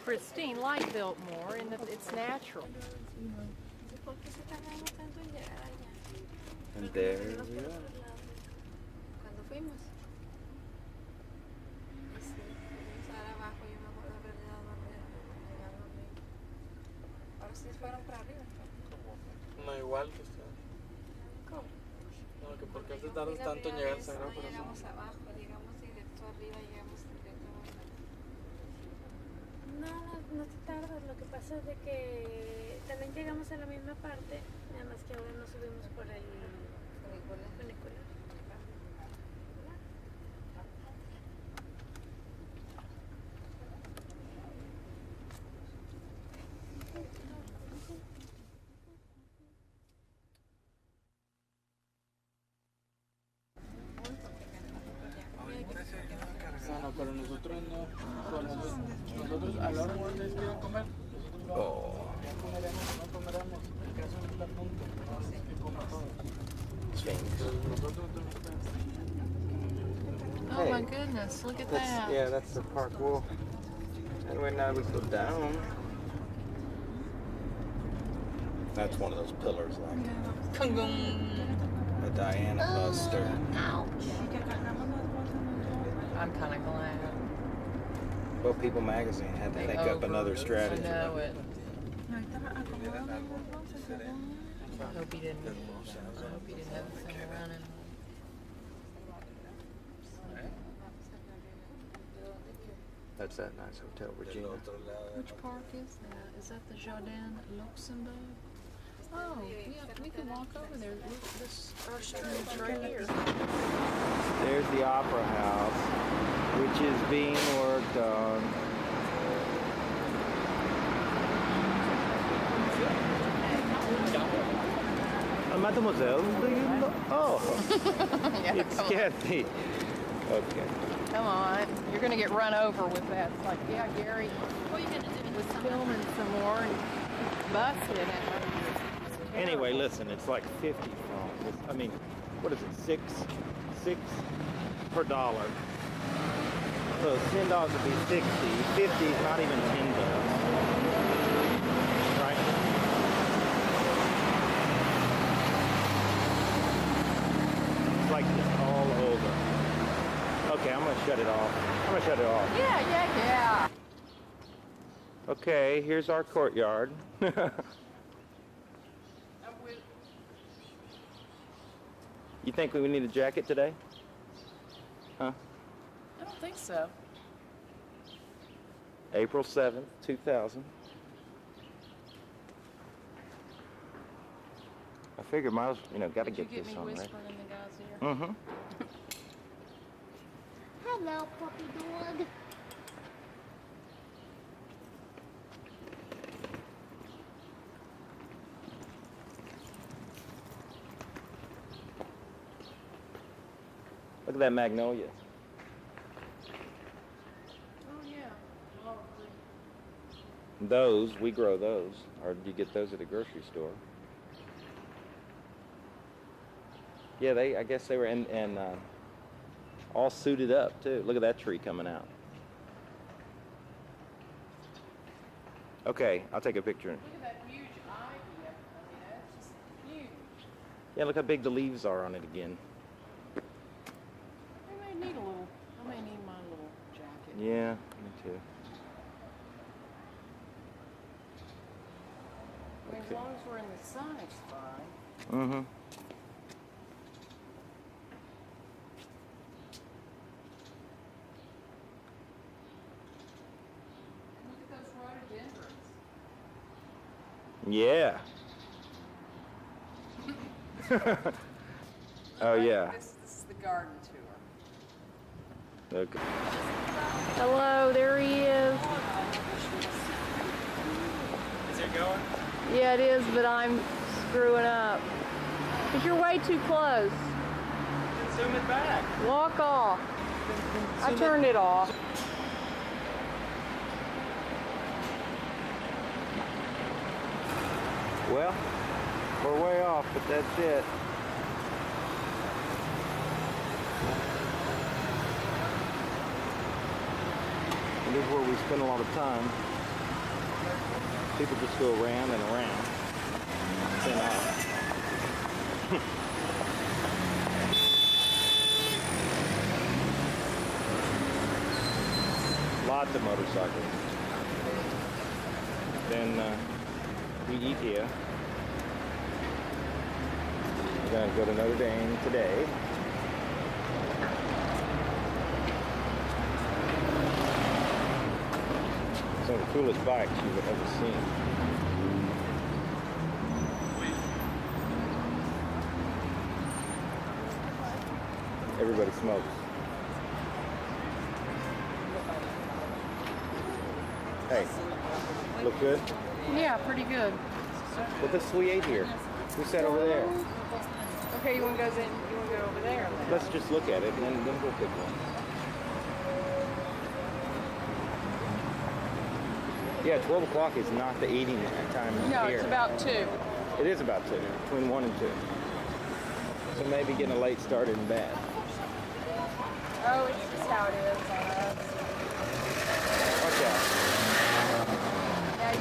pristine, like Biltmore, and it's natural. And there we are. Cuando fuimos. Sí, fuimos abajo, yo me acuerdo haber llegado arriba. Ahora sí fueron para arriba. No, igual que ustedes. ¿Cómo? No, que por qué te tardas tanto en llegar al Sagrado No Corazón. llegamos abajo, llegamos directo arriba, llegamos directo abajo. No te tardas, lo que pasa es de que también llegamos a la misma parte, nada más que ahora no subimos por el funicular. a la hora que ustedes quieren comer. Oh. Ya comeremos, no comeremos. El caso es el punto. No es que coma todo. Sphinx. Nosotros también. Oh my goodness, look at that. Yeah, that's the park wall. And when now we go down, that's one of those pillars like a Diana Buster. I'm kind of glad. Well, People Magazine had to think up another strategy. I know it. I hope he didn't have the thing running. That's that nice Hotel Virginia. Which park is that? Is that the Jardin Luxembourg? Oh, yeah, we can walk over there. Look, this our street's right here. There's the Opera House, which is being worked on. Mademoiselle, do you know? Oh, Yeah, it scared me. Okay. Come on, you're gonna get run over with that. It's like, yeah, Gary was filming some more and busted it. Anyway, listen, it's like 50 francs. I mean, what is it? Six per dollar. So $10 would be 60. 50 is not even $10. Right? It's like it's all over. Okay, I'm gonna shut it off. Yeah. Okay, here's our courtyard. You think we need a jacket today? Huh? I don't think so. April 7th, 2000. I figured Miles, got to Did you get get this me on, right? whispering in the guy's ear? Mm-hmm. Hello, puppy dog. Look at that magnolia. Oh yeah. Oh, Those, we grow those. Or do you get those at a grocery store? Yeah, I guess they were and all suited up too. Look at that tree coming out. Okay, I'll take a picture. look at that huge ivy. That's just huge. Yeah, look how big the leaves are on it again. I may need my little jacket. Yeah, me too. I mean, as long as we're in the sun, it's fine. Mm-hmm. Look at those rhododendrons. Yeah. Oh yeah. This is the garden tour. Okay. Hello, there he is. Is it going? Yeah, it is, but I'm screwing up. Because you're way too close. Then zoom it back. Walk off. I turned it off. Well, we're way off, but that's it. And this is where we spend a lot of time. People just go around and around. Spin off. Lots of motorcycles. Then we eat here. We're gonna go to Notre Dame today. Some of the coolest bikes you've ever seen. Everybody smokes. Hey, look good? Yeah, pretty good. Well, this we ate here. We sat over there. Okay, you want to go over there? Let's just look at it and then we'll pick one. Yeah, 12 o'clock is not the eating time No, here. it's about 2. It is about 2, between 1 and 2. So maybe getting a late start isn't bad. Oh, it's just how it is on us. Watch out.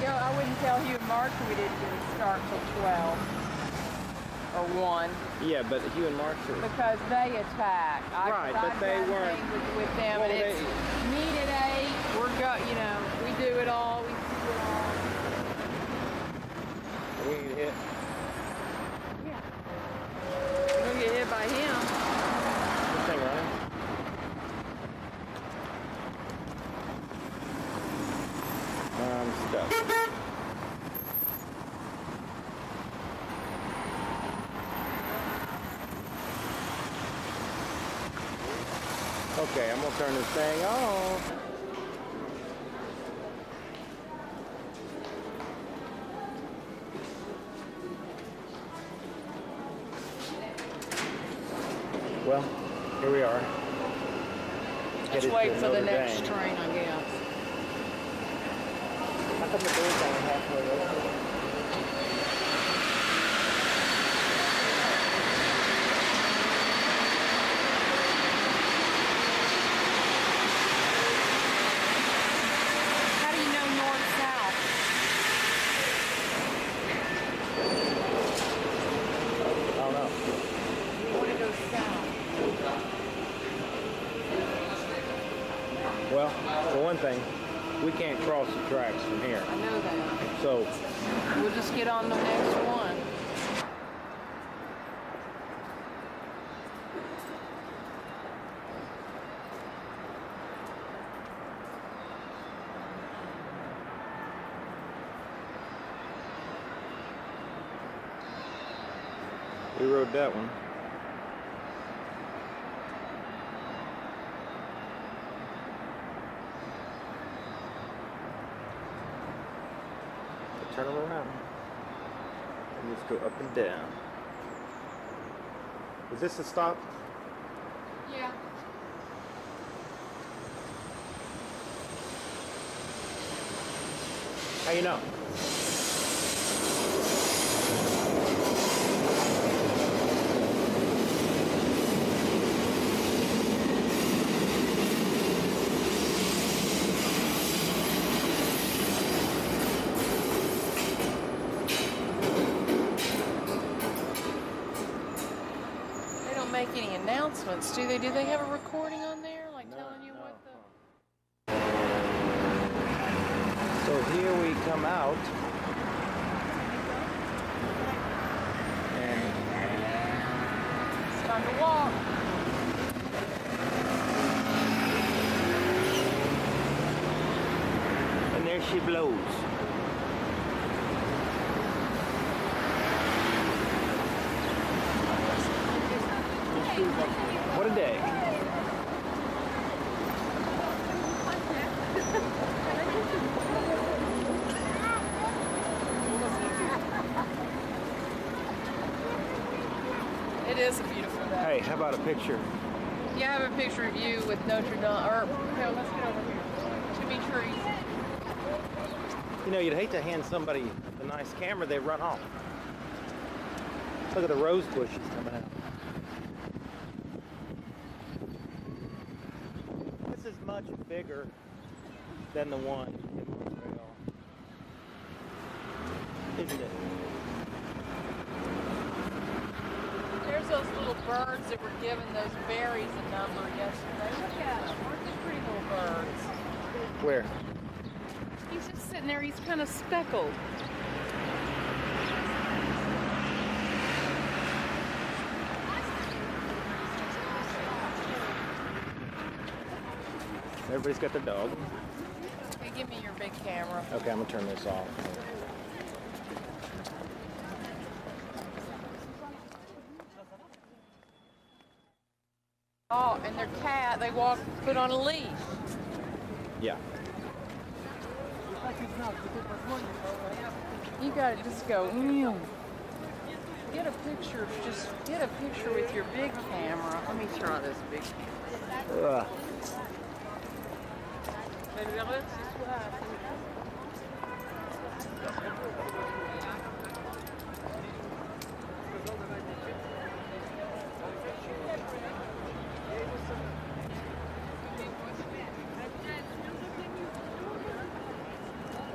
Yeah, I wouldn't tell Hugh and Mark we didn't get a start till 12 or 1 Yeah, but Hugh and Mark are... because they attack. Right, but they weren't... with them, Well, and it's meet at 8. We're we do it all. We do it all. Are we gonna get hit? Yeah. We're gonna get hit by him. This thing running? I'm stuck. Okay, I'm gonna turn this thing off. Well, here we are. Let's Headed wait to for the Notre next Dame. train, I guess. How come the door's only halfway open? How do you know north-south? I don't know. You want to go south. Well, for one thing, we can't cross the tracks from here. I know that. So, We'll just get on the next one. we rode that one. Turn them around. And just go up and down. Is this a stop? Yeah. How you know? They don't make any announcements, do they? Do they have a recording on there, like telling you what the... So here we come out. And It's time to walk. there she blows. What a day. It is a beautiful day. Hey, how about a picture? Yeah, I have a picture of you with Notre Dame. Or, no, let's get over here. Too many trees. You know, you'd hate to hand somebody a nice camera, they run off. Look at the rose bushes coming out. This is much bigger than the one in Montreal. Isn't it? There's those little birds that were given those berries a number yesterday. Look at them. Aren't they pretty little birds? Where? He's just sitting there. He's kind of speckled. Everybody's got their dog. Hey, give me your big camera. Okay, I'm gonna turn this off. Oh, and their cat, they walk, put on a leash. Yeah. You gotta just go, Get a picture, just get a picture with your big camera. Let me try this big camera.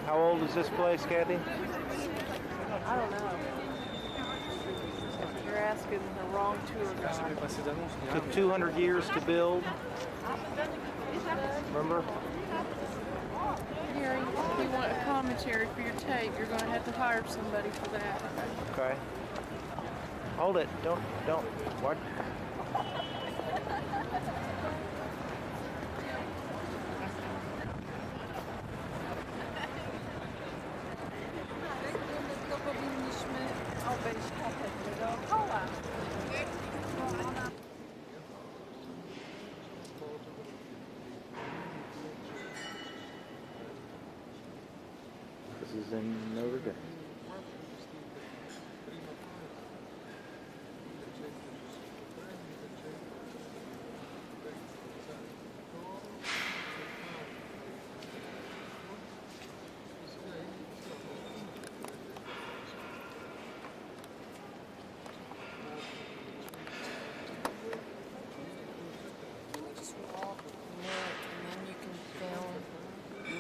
How old is this place, Kathy? I don't know. You're asking the wrong tour guide. Took 200 years to build. Remember? Gary, if you want a commentary for your tape, you're going to have to hire somebody for that. Okay. Hold it. Don't. What? To powinniśmy obejść katedrę dookoła. This is in Notre Dame.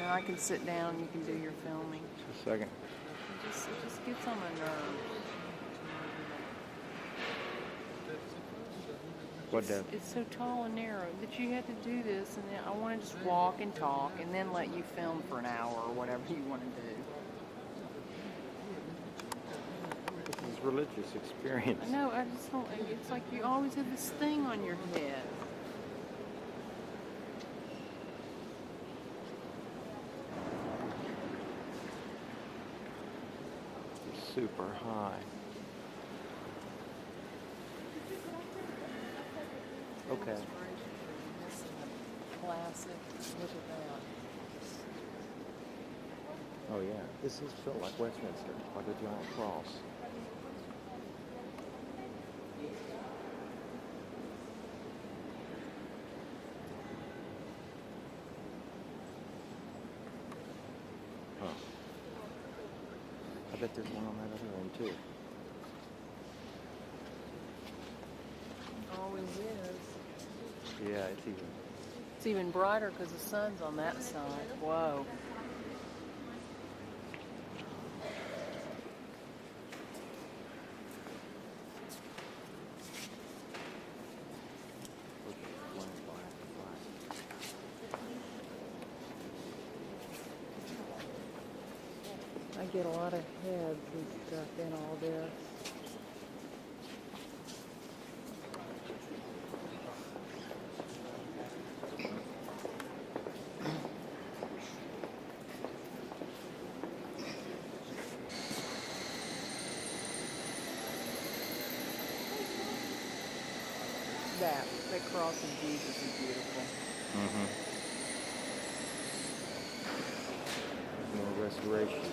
I can sit down and you can do your filming. Just a second. It just gets on my nerves. What does? It's so tall and narrow that you have to do this, and then I want to just walk and talk and then let you film for an hour or whatever you want to do. This is religious experience. I know, I just don't, it's like you always have this thing on your head. Super high. Okay. Classic. Look at that. Oh yeah, this is built like Westminster, like a giant cross. Huh. I bet there's one on that other end too. Always is. Yeah, It's even brighter because the sun's on that side. Whoa. I get a lot of heads and stuff in all this. That cross of Jesus is beautiful. Mm-hmm. More restoration.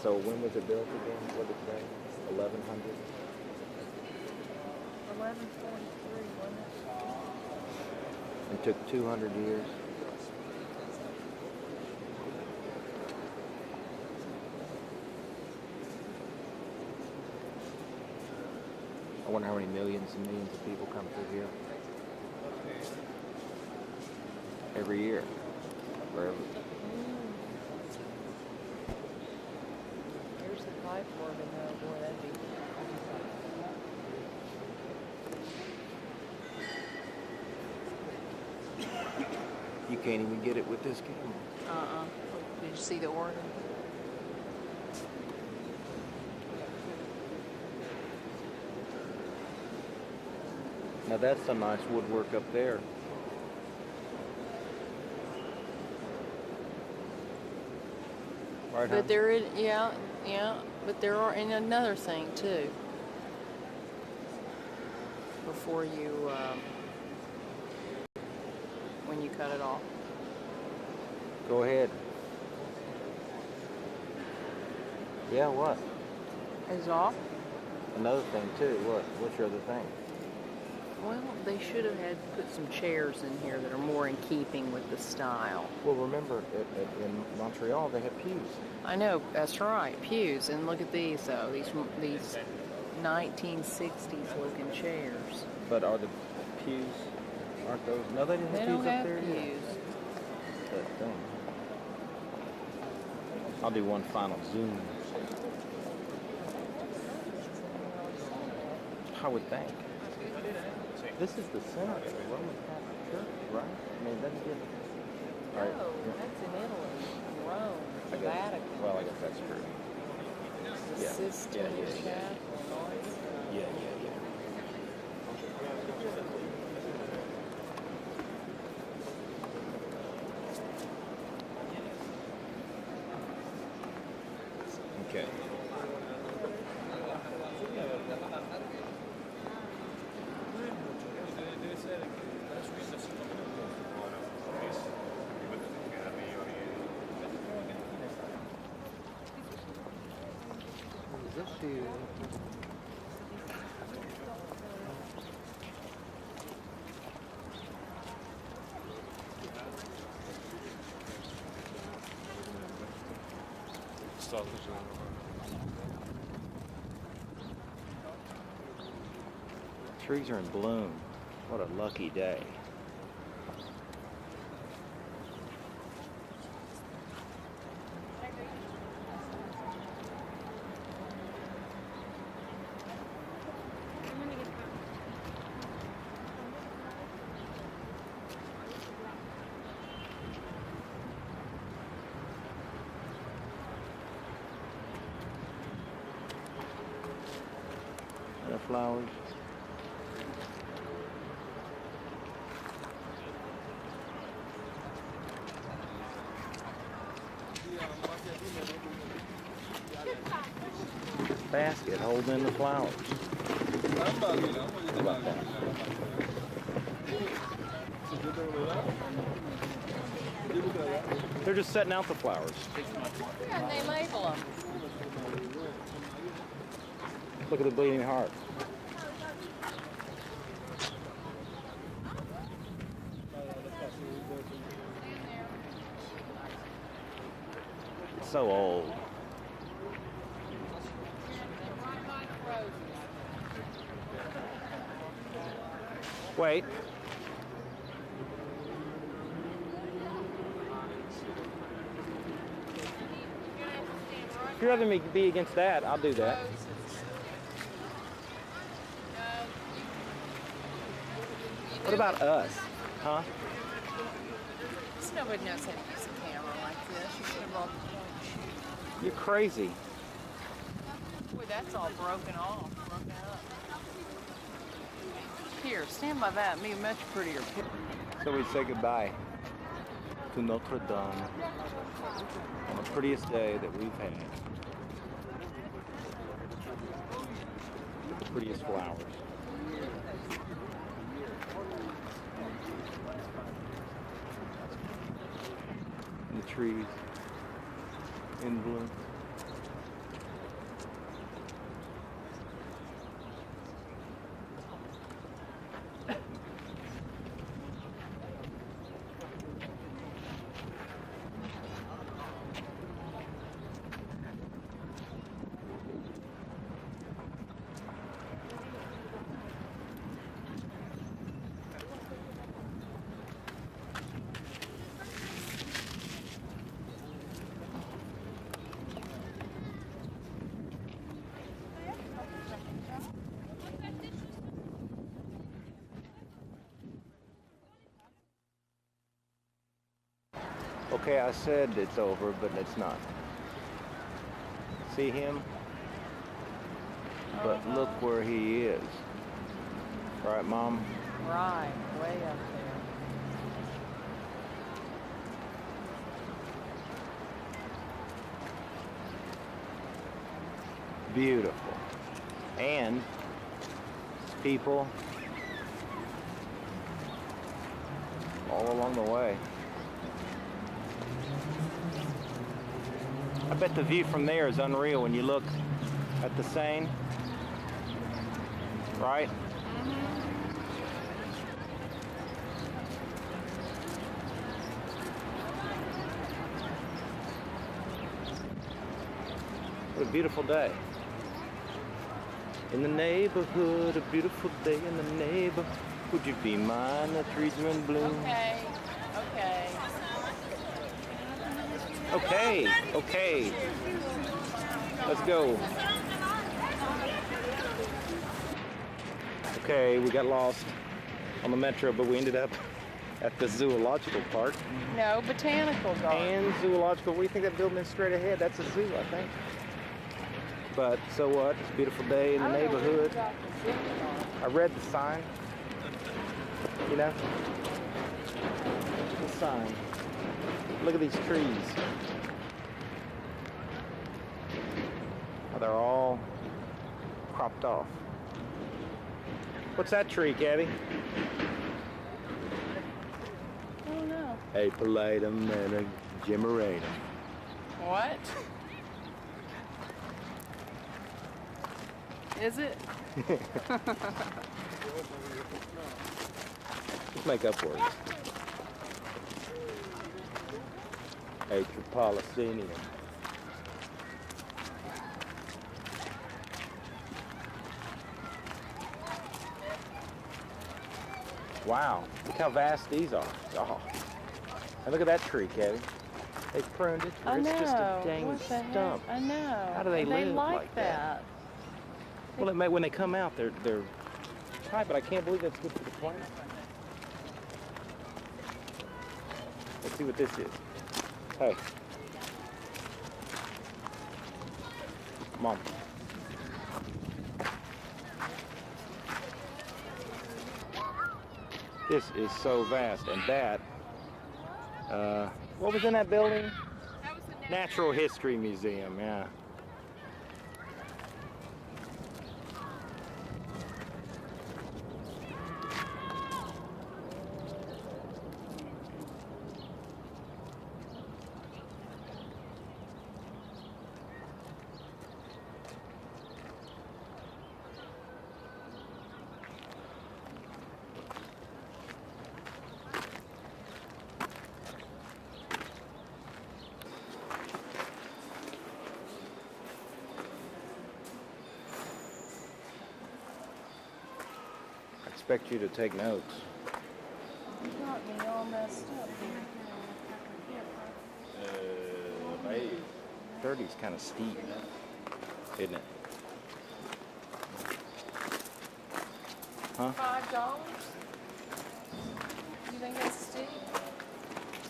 So when was it built again? What did it say? 1100? 1143, wasn't it? It took 200 years. I wonder how many millions and millions of people come through here every year. Wherever. Here's the pipe organ, though. Boy, that'd be. You can't even get it with this camera. Did you see the organ? Now that's some nice woodwork up there. Right, But there is, yeah. But there are, and another thing too. Before you, when you cut it off. Go ahead. Yeah, what? Is off? Another thing too. What? What's your other thing? Well, they should have had put some chairs in here that are more in keeping with the style. Well, remember, in Montreal, they have pews. I know, that's right, pews. And look at these, though. These 1960s looking chairs. But are the pews, aren't those? No, they didn't have pews up there. Pews. That thing. I'll do one final zoom. I would think. This is the center of the Roman Catholic Church, right? I mean, doesn't get. All right. No, that's in Italy, Rome, the Vatican. Well, I guess that's true. The Yeah. Sistine Chapel. Yeah. Okay. Trees are in bloom. What a lucky day. The flowers. Basket holding the flowers. How about that? They're just setting out the flowers. Yeah, and they label them. Look at the bleeding heart. It's so old. Wait. If you'd rather me be against that, I'll do that. What about us? Huh? Nobody knows how to use a camera like this. You should have brought the phone. You're crazy. Boy, that's all broken off, broken up. Here, stand by that. Me a much prettier picture. So we say goodbye to Notre Dame on the prettiest day that we've had. With the prettiest flowers. And the trees in bloom. Okay, I said it's over, but it's not. See him? But look where he is. Right, Mom? Right, way up there. Beautiful. And people all along the way. I bet the view from there is unreal when you look at the Seine, right? What a beautiful day. In the neighborhood, a beautiful day in the neighborhood. Would you be mine? The trees are in bloom. Okay, okay. Okay, okay. Let's go. Okay, we got lost on the metro, but we ended up at the zoological park. No, botanical garden. And zoological. We think that building is straight ahead. That's a zoo, I think. But so what? It's a beautiful day in the neighborhood. I read the sign. You know? The sign. Look at these trees. Oh, they're all cropped off. What's that tree, Kathy? Oh no. A palatum and a gemeratum. What? Is it? Just make up words. Atropolicinium. Wow, look how vast these are. Oh. And look at that tree, Kathy. They pruned it. I It's know. just a dang What the heck? stump. I know. How do they live like that? Well, it may, when they come out, they're high, but I can't believe that's good for the plant. Let's see what this is. Hey. Mom. This is so vast, and that, what was in that building? That was the Natural History Museum, yeah. I expect you to take notes. You got me all messed up here. Hey, 30's kind of steep, isn't it? Huh? $5? You think that's steep?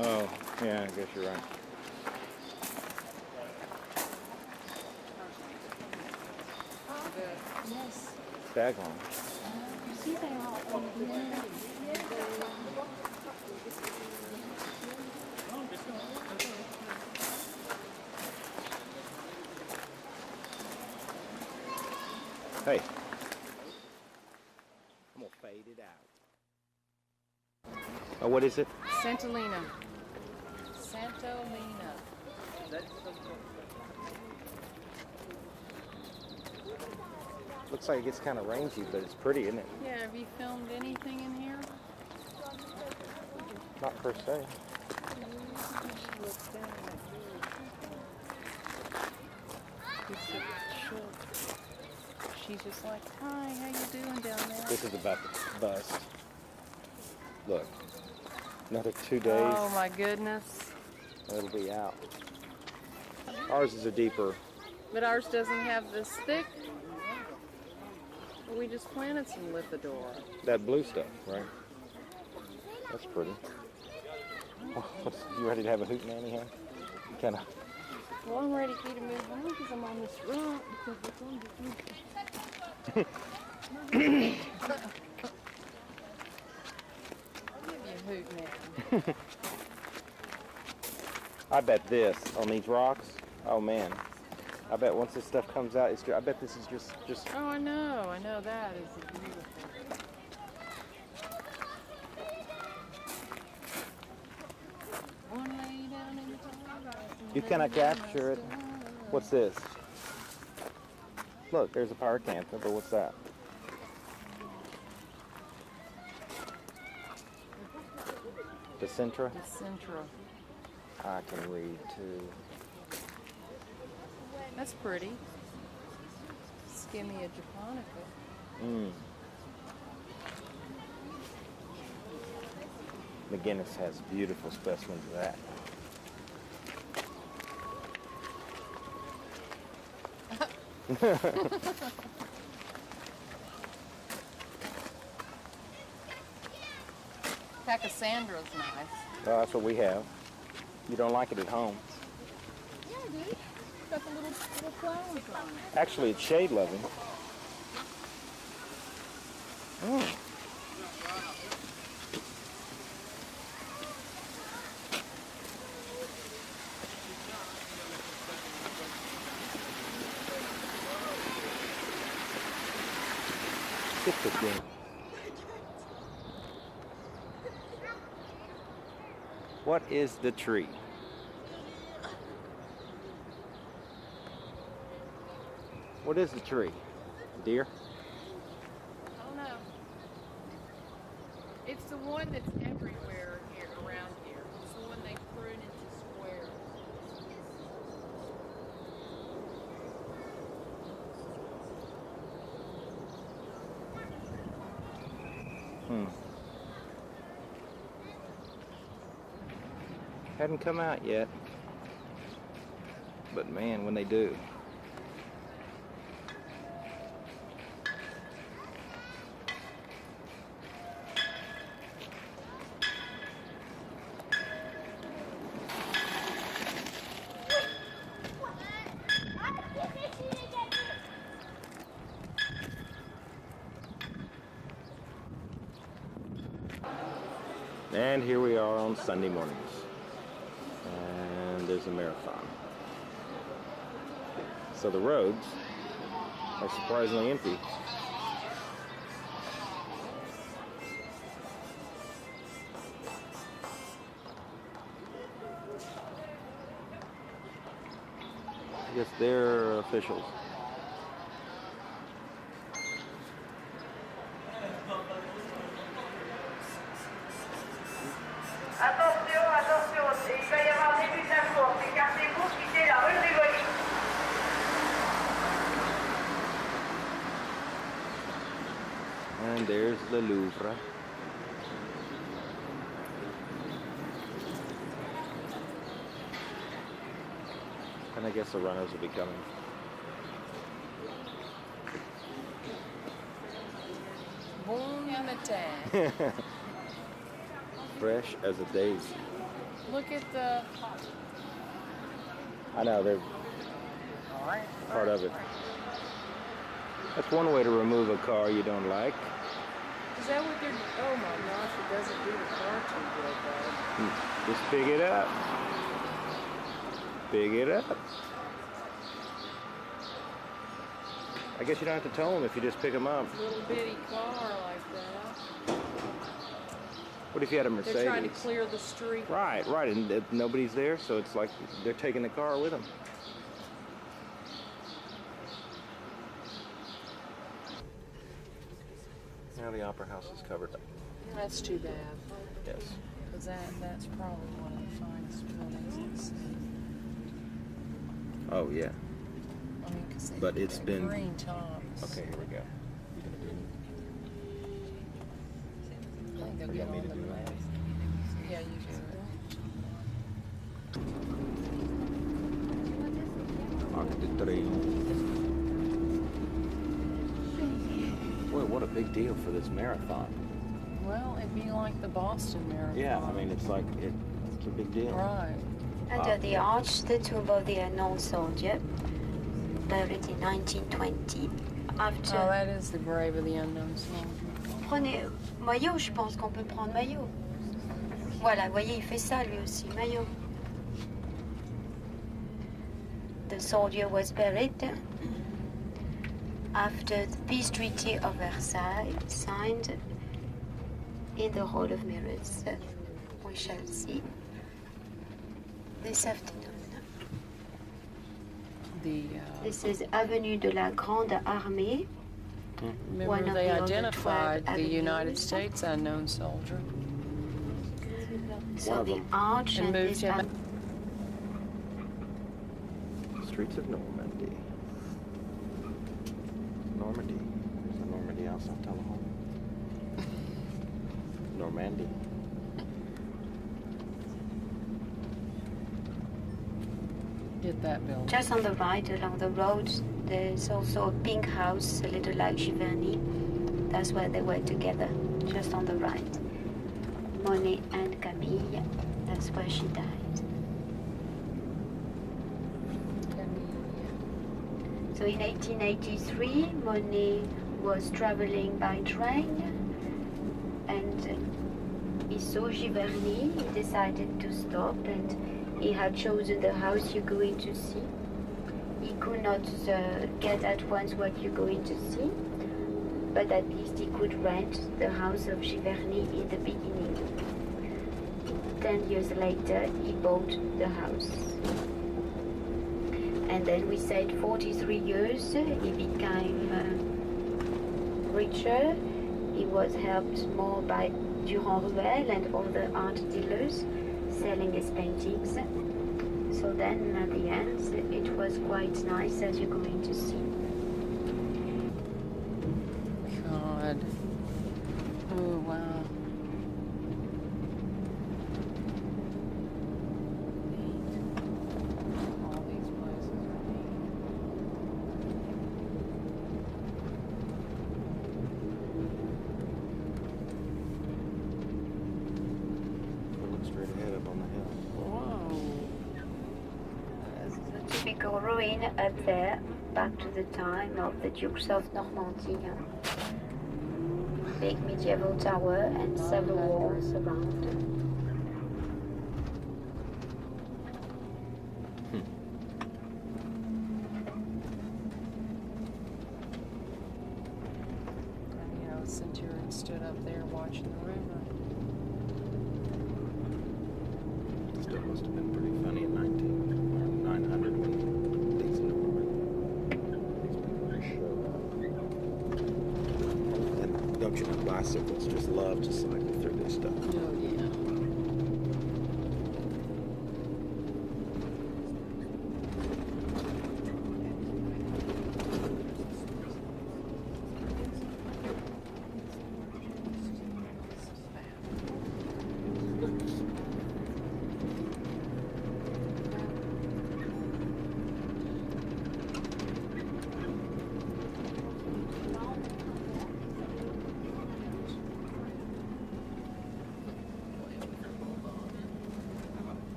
Oh, yeah, I guess you're right. Yes. Daggone. You see they all over here? Hey. I'm gonna fade it out. Oh, what is it? Santolina. Santolina. Looks like it gets kind of rangy, but it's pretty, isn't it? Yeah, have you filmed anything in here? Not per se. She's just like, hi, how you doing down there? This is about to bust. Look. Another 2 days. Oh my goodness. It'll be out. Ours is a deeper. But ours doesn't have this thick. We just planted some Lithidora. That blue stuff, right? That's pretty. You ready to have a hoot nanny, huh? Kind of. Well, I'm ready for you to move on because I'm on this rock because it's on the I'll give you a hoot now. I bet this on these rocks. Oh man, I bet once this stuff comes out, it's. I bet this is just. Oh, I know that is beautiful. One lay down in the tall. You cannot capture it. What's this? Look, there's a pyracantha, but what's that? Decentra? Decentra. I can read too. That's pretty. Skimmia japonica. McGinnis has beautiful specimens of that. Pachyssandra's nice. Oh, that's what we have. You don't like it at home. Yeah, I do. Got the little flowers on it. Actually, it's shade loving. What is the tree? What is the tree? Deer? I don't know. It's the one that's everywhere here, around here. It's the one they prune into squares. Hadn't come out yet. But man, when they do. And here we are on Sunday mornings. And there's a marathon. So the roads are surprisingly empty. I guess they're officials. Attention, il va y avoir un début de la course. Écartez-vous, quittez la rue du Rivoli. And there's the Louvre. And I guess the runners will be coming. Bon matin. Fresh as a daisy. Look at the... I know, they're part of it. That's one way to remove a car you don't like. Is that what they're... Oh my gosh, it doesn't do the car too good, though. Just pick it up. Pick it up. I guess you don't have to tow them if you just pick them up. Little bitty car like that. What if you had a Mercedes? They're trying to clear the street. Right, and nobody's there, so it's like they're taking the car with them. Now the Opera House is covered up. That's too bad. Yes. Because that's probably one of the finest buildings in the city. Oh, yeah. I mean, because But it's been... green tops. Okay, here we go. I think they'll You get want me on to the do it? map. Yeah, you do it. Arc de Triomphe. Boy, what a big deal for this marathon. Well, it'd be like the Boston Marathon. Yeah, I mean, it's like Such a big deal. Right. Under the arch, the tomb of the unknown soldier, buried in 1920. After... Oh, that is the grave of the unknown soldier. Prenez Maillot, je pense qu'on peut prendre Maillot. Voilà, vous voyez, il fait ça lui aussi, Maillot. The soldier was buried after the peace treaty of Versailles, signed in the Hall of Mirrors. We shall see this afternoon. This is Avenue de la Grande Armée. Remember, they identified the United States unknown soldier. So the arch and moved this him. Streets of Normandy. Normandy. There's a Normandy house on Telephone. Normandy. Did that building. Just on the right, along the road, there's also a pink house, a little like Giverny. That's where they were together, just on the right. Monet and Camille, that's where she died. So in 1883, Monet was traveling by train and he saw Giverny. He decided to stop and he had chosen the house you're going to see. He could not get at once what you're going to see, but at least he could rent the house of Giverny in the beginning. 10 years later, he bought the house. And then we said 43 years, he became richer. He was helped more by Durand-Ruel and other art dealers selling his paintings. So then at the end, it was quite nice, as you're going to see. God. Oh, wow. All these places are neat. Look straight ahead up on the hill. Typical ruin up there, back to the time of the Dukes of Normandy. Big medieval tower and several walls around. And, you know, the Centurion stood up there watching the river. Still must have been pretty funny in 900 when these people showed up. And don't you know, bicycles just love to cycle through this stuff. Oh, yeah.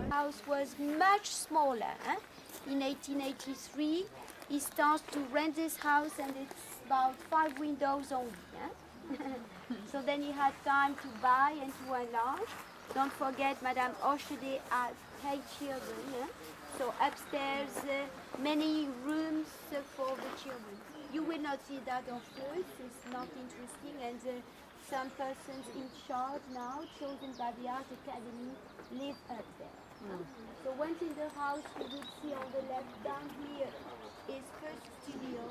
House was much smaller. In 1883, he starts to rent this house and it's about 5 windows only. So then he had time to buy and to enlarge. Don't forget, Madame Hochedet had 8 children. So upstairs, many rooms for the children. You will not see that, of course. It's not interesting. And some persons in charge now, chosen by the Art Academy, live up there. So once in the house, you will see on the left down here is first studio.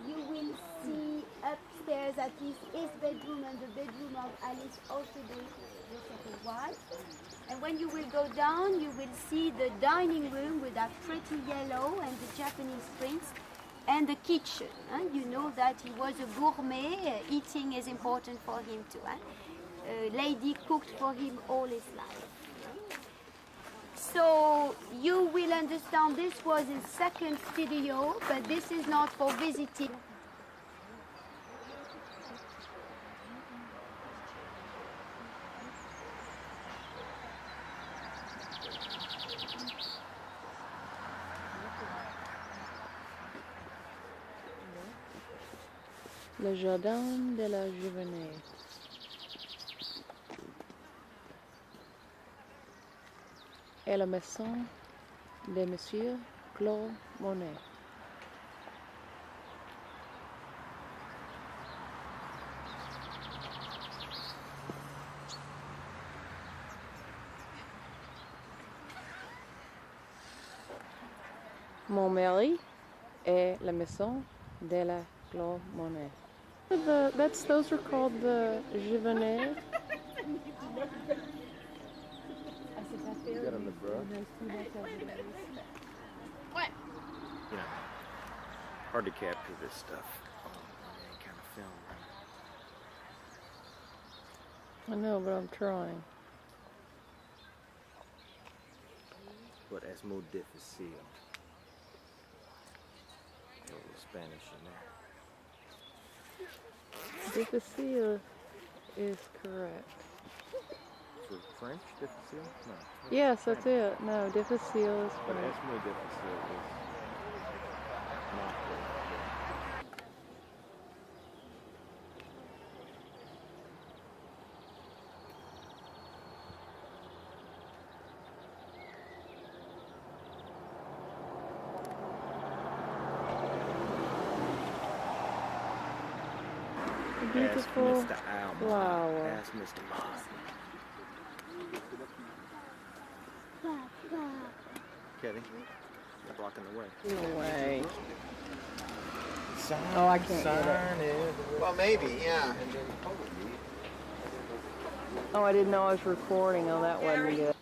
You will see upstairs at least his bedroom and the bedroom of Alice Hochedet, the second wife. And when you will go down, you will see the dining room with that pretty yellow and the Japanese prints, and the kitchen. You know that he was a gourmet. Eating is important for him too. Lady cooked for him all his life. So you will understand this was his second studio, but this is not for visiting. Le jardin de la Juvenile. Et la maison de Monsieur Claude Monet. Mon mari et la maison de la Claude Monet. Those are called the Juvenile. Get on the brush. What? You know, hard to capture this stuff on any kind of film. I know, but I'm trying. But es muy difícil. A little Spanish in there. Difficile is correct. For French, difficile? No. Yes, that's it. No, difficile is But correct. es muy difícil is not correct. Beautiful Ask Mr. Alma. flower. Ask Mr. Moss. Kevin, you're blocking the way. No way. Sign, Oh, I can't get it. Well, maybe, yeah. Oh, I didn't know I was recording. Oh, that wasn't good.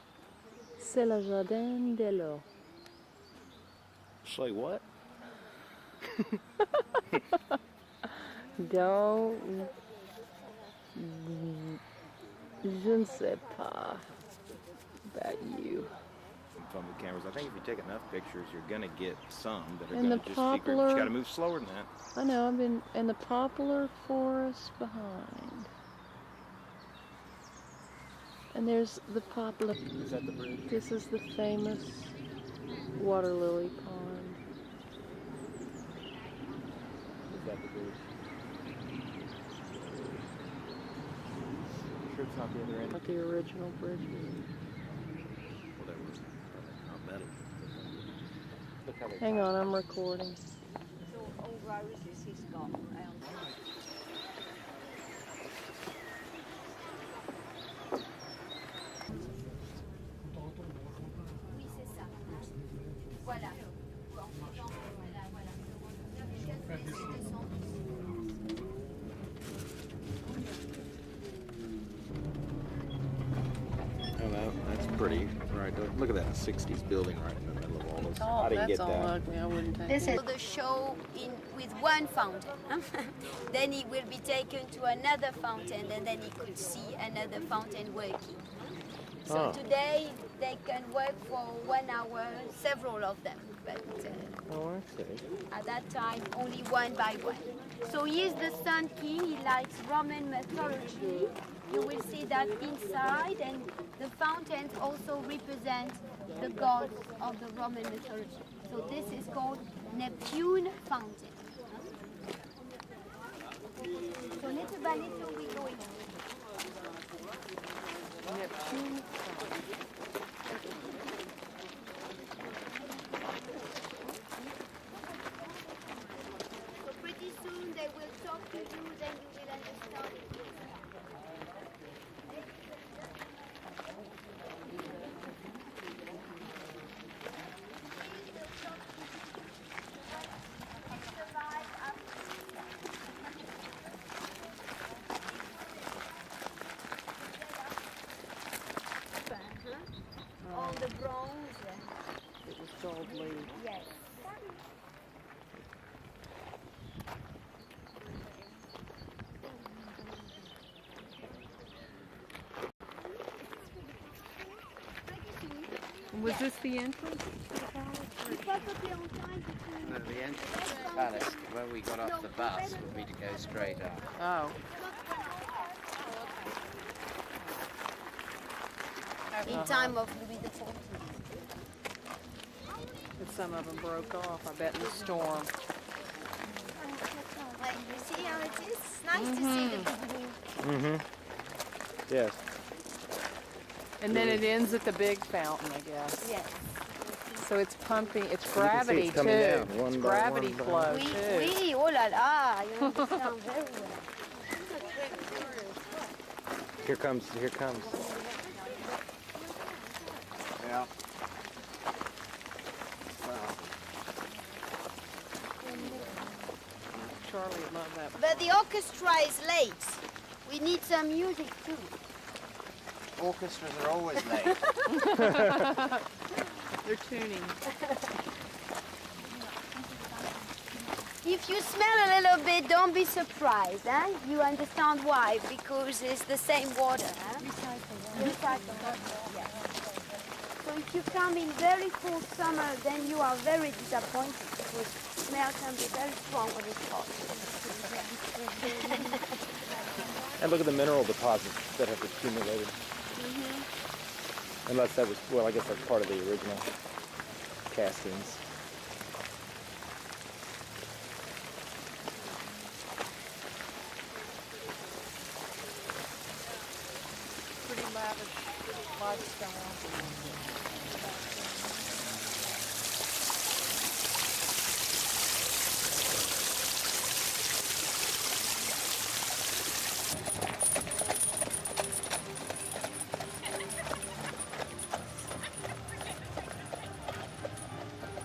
C'est le jardin de l'eau. Say what? Don't. Je ne sais pas about you. From the cameras, I think if you take enough pictures, you're gonna get some that are And gonna the just figure. But poplar- you gotta move slower than that. I know, I've been in the poplar forest behind. And there's the poplar. Is that the bridge? This is the famous water lily pond. Is that the bridge? Sure it's not the other end? Not the original bridge. Well, they were not metal. Look how they Hang on, I'm recording. So all roses he's got. Oui, c'est ça. Voilà. Oh, that's pretty. Right. Look at that 60s building right in the middle of all this. Oh, I didn't that's get all that. ugly. I wouldn't take This it. is the show with one fountain. Then he will be taken to another fountain, and then he could see another fountain working. So Oh. today they can work for 1 hour, several of them, but Oh, I see. at that time only one by one. So he is the Sun King. He likes Roman mythology. You will see that inside, and the fountains also represent the gods of the Roman mythology. So this is called Neptune Fountain. So little by little we go in. Neptune. So pretty soon they will talk to you, then you will understand it. On the bronze, It was gold leaf. yes. Was this the entrance? No, the entrance to the palace, where we got off the bus, would be to go straight up. Oh. In time of Louis XIV. And some of them broke off, I bet, in the storm. You see how it is? It's nice to see the beginning. Mm-hmm. Yes. And then it ends at the big fountain, I guess. Yes. So it's pumping, it's You can see gravity it's coming too. down, one It's by gravity one by flow one. too. Oui, oh la la, you understand very well. Here comes. Yeah. Charlie would love that. But the orchestra is late. We need some music too. Orchestras are always late. They're tuning. If you smell a little bit, don't be surprised, huh? You understand why? Because it's the same water, huh? Recycled water, yeah. So if you come in very full summer, then you are very disappointed because smell can be very strong when it's hot. And look at the mineral deposits that have accumulated. Unless that was, well, I guess that's part of the original castings. Pretty lavish lifestyle.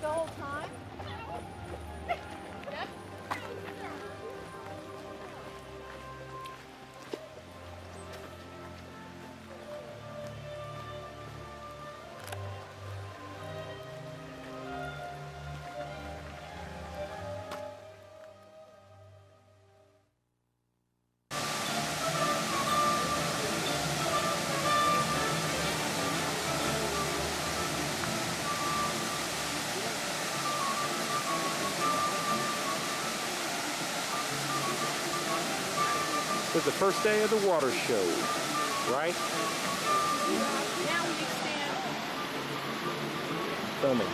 The whole time? It's the first day of the water show, right? Now we stand. Filming.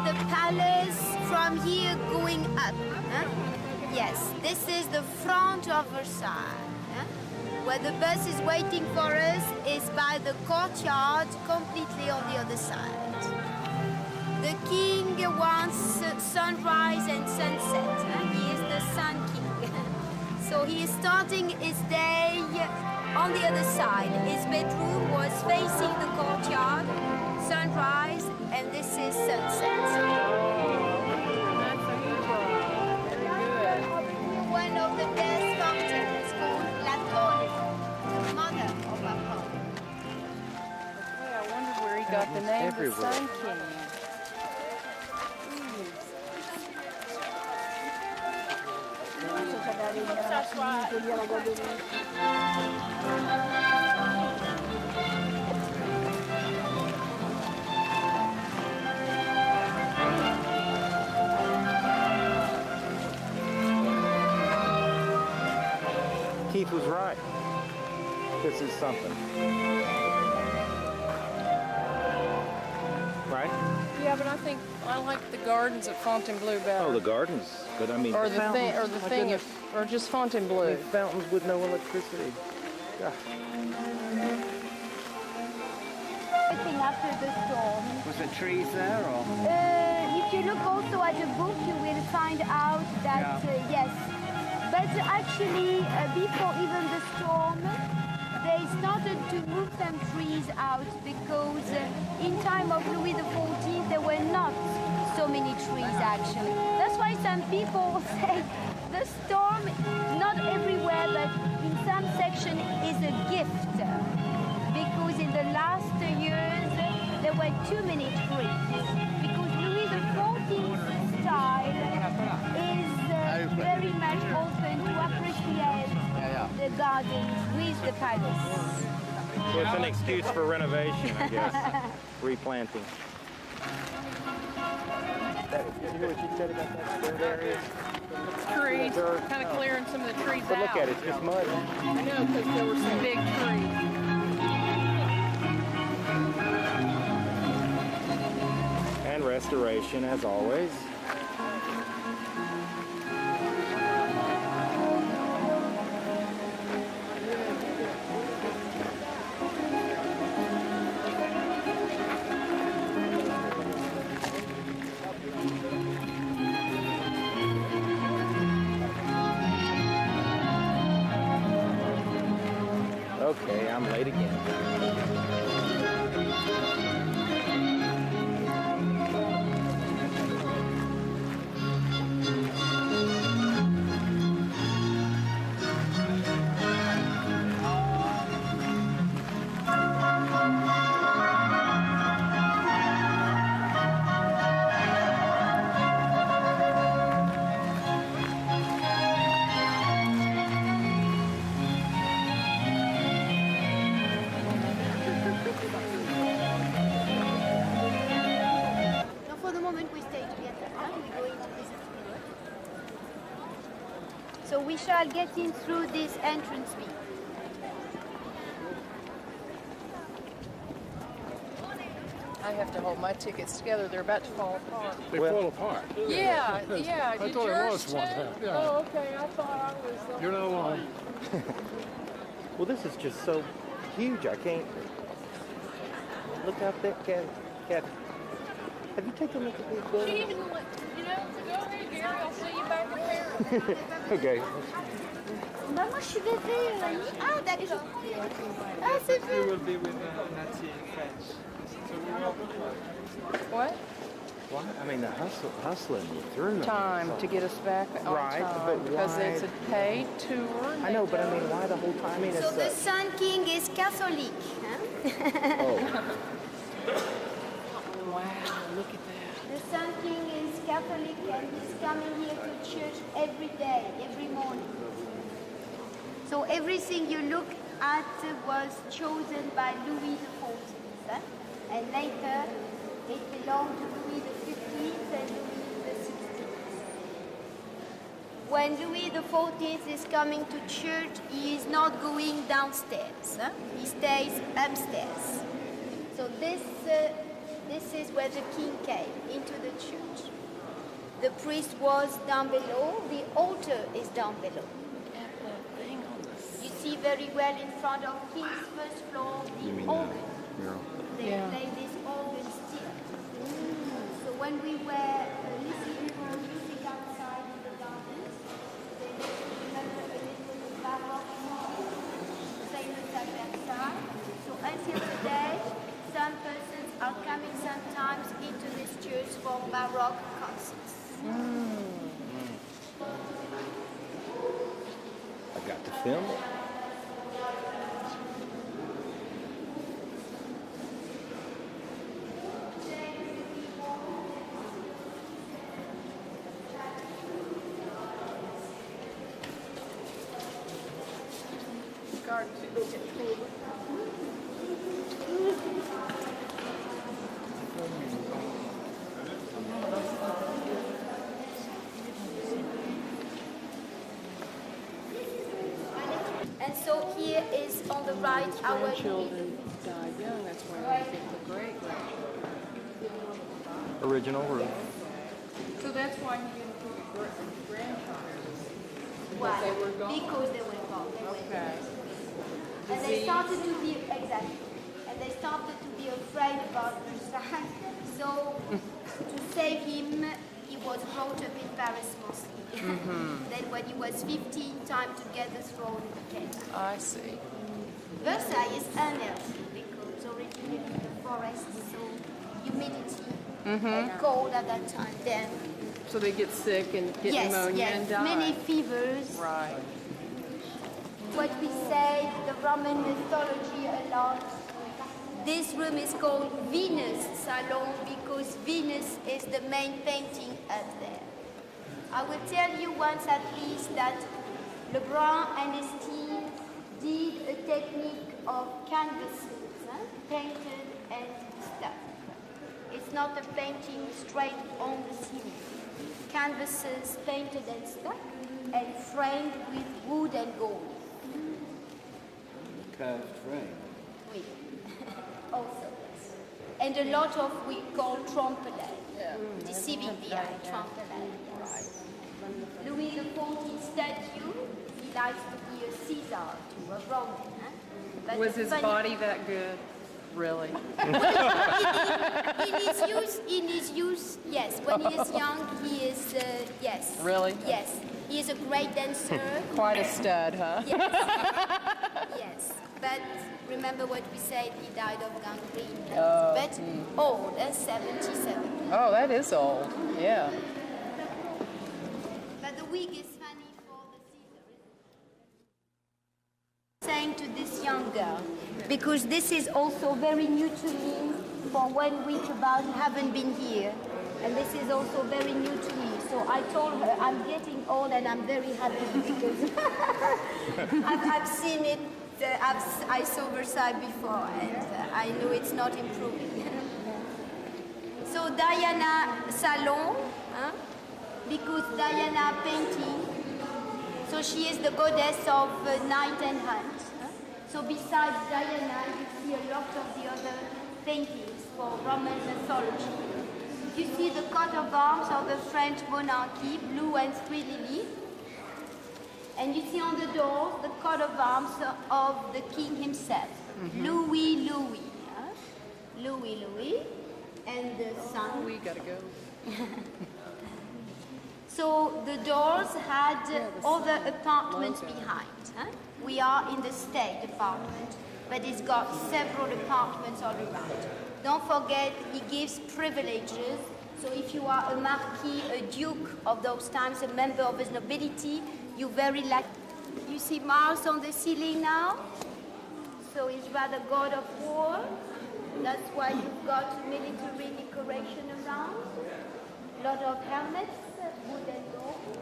The palace from here going up. Huh? Yes, this is the front of Versailles. Huh? Where the bus is waiting for us is by the courtyard completely on the other side. The king wants sunrise and sunset. Huh? He is the sun king. So he is starting his day on the other side. His bedroom was facing the courtyard, sunrise, and this is sunset. One of the best fountains is called La Tone, the mother of our home. Yeah, I wondered where he got the name of the everywhere. Sun King. Keith was right. This is something. Right? Yeah, but I like the gardens at Fontainebleau better. Oh, the gardens. But I mean, or the thing, fountains. or the My thing, goodness. or just I Fontainebleau. mean, fountains with no electricity. God. Everything after the storm. Was there trees there or? If you look also at the book, you will find out that, yes. But actually, before even the storm, they started to move some trees out because in time of Louis XIV, there were not so many trees actually. That's why some people say the storm, not everywhere, but in some section, is a gift. Because in the last years, there were too many trees. Because Louis XIV's style is very much open to appreciate garden with the palace. So it's an excuse for renovation, I guess. Replanting. Did you hear what she said about that dirt area? Trees, kind of clearing some of the trees But out. look at it, it's just mud. I know, because there were some big trees. And restoration, as always. Okay, I'm late again. So for the moment we stay together and we go into this field. So we shall get in through this entrance fee. I have to hold my tickets together. They're about to fall apart. They fall apart. Yeah, yeah. I Did thought yours it was one. too? Yeah. Oh, okay. I thought I was. You're not alone. Well, this is just so huge. I can't. Look out there, Cat. Have you taken a look at these She buildings? even went, go ahead, Gary. I'll see you back there. Okay. Bah moi je suis bébé. Ah d'accord. Ah c'est We bien. will be with Natty in French. So we will. What? Well, I mean, the hustling you through. Time to get us back on Right, time but because why- it's a paid tour. I know, but I mean, why the whole time? I mean, So it's the Sun King is Catholic. Huh? oh, Wow, look at that. The Sun King is Catholic and he's coming here to church every day, every morning. So everything you look at was chosen by Louis XIV. Huh? And later it belonged to Louis XV and Louis XVI. When Louis XIV is coming to church, he is not going downstairs. Huh? He stays upstairs. So this is where the king came, into the church. The priest was down below, the altar is down below. You see very well in front of king's first floor, you the mean organ. mural? They Yeah. play this organ still. So when we were listening to music outside in the gardens, they made me remember a little Baroque music, famous at Versailles. So until today, some persons are coming sometimes into this church for Baroque concerts. I got to film it. And so here is on the right our Grandchildren die young. That's why we get the great grandchildren. Original roof. So that's why you didn't put the grandchildren. Why? They were gone. Because they were gone. They were Okay. And they started to be exactly. And they started to be afraid about Versailles. So to save him, he was brought up in Paris mostly. Then when he was 15, time to get the throne, he came back. I see. Versailles is unhealthy because originally in the forest, so humidity and cold at that time. Then So they get sick and get yes, pneumonia yes, and die. many fevers. Right. What we say, the Roman mythology a lot. This room is called Venus Salon because Venus is the main painting up there. I will tell you once at least that Lebrun and his team did a technique of canvases, painted and stuck. It's not a painting straight on the ceiling. Canvases painted and stuck and framed with wood and gold. Curved frame. Oui. Also, yes. And a lot of we call trompe-l'œil. Deceiving the eye, trompe-l'œil, yes. Louis XIV statue, he likes to be a Caesar, to a Roman. But Was his funny- body that good? Really? in his youth, yes. When he is young, he is, yes. Really? Yes. He is a great dancer. Quite a stud, huh? Yes. Yes. But remember what we said, he died of gangrene. Oh, But old, 77. Oh, that is old. Yeah. But the wig is funny for the Caesar. Saying to this young girl, because this is also very new to me for 1 week about haven't been here. And this is also very new to me. So I told her I'm getting old and I'm very happy because I've seen it. I saw Versailles before and I know it's not improving. So Diana Salon, because Diana painting, so she is the goddess of night and hunt. So besides Diana, you see a lot of the other paintings for Roman mythology. You see the coat of arms of the French monarchy, blue and three lilies. And you see on the doors the coat of arms of the king himself, Louis Louis. Louis Louis and the son. We gotta go. So the doors had other apartments behind. We are in the state apartment, but it's got several apartments all around. Don't forget, he gives privileges. So if you are a marquis, a duke of those times, a member of his nobility, you're very lucky. You see Mars on the ceiling now? So he's rather god of war. That's why you've got military decoration around. A lot of helmets, wood and gold.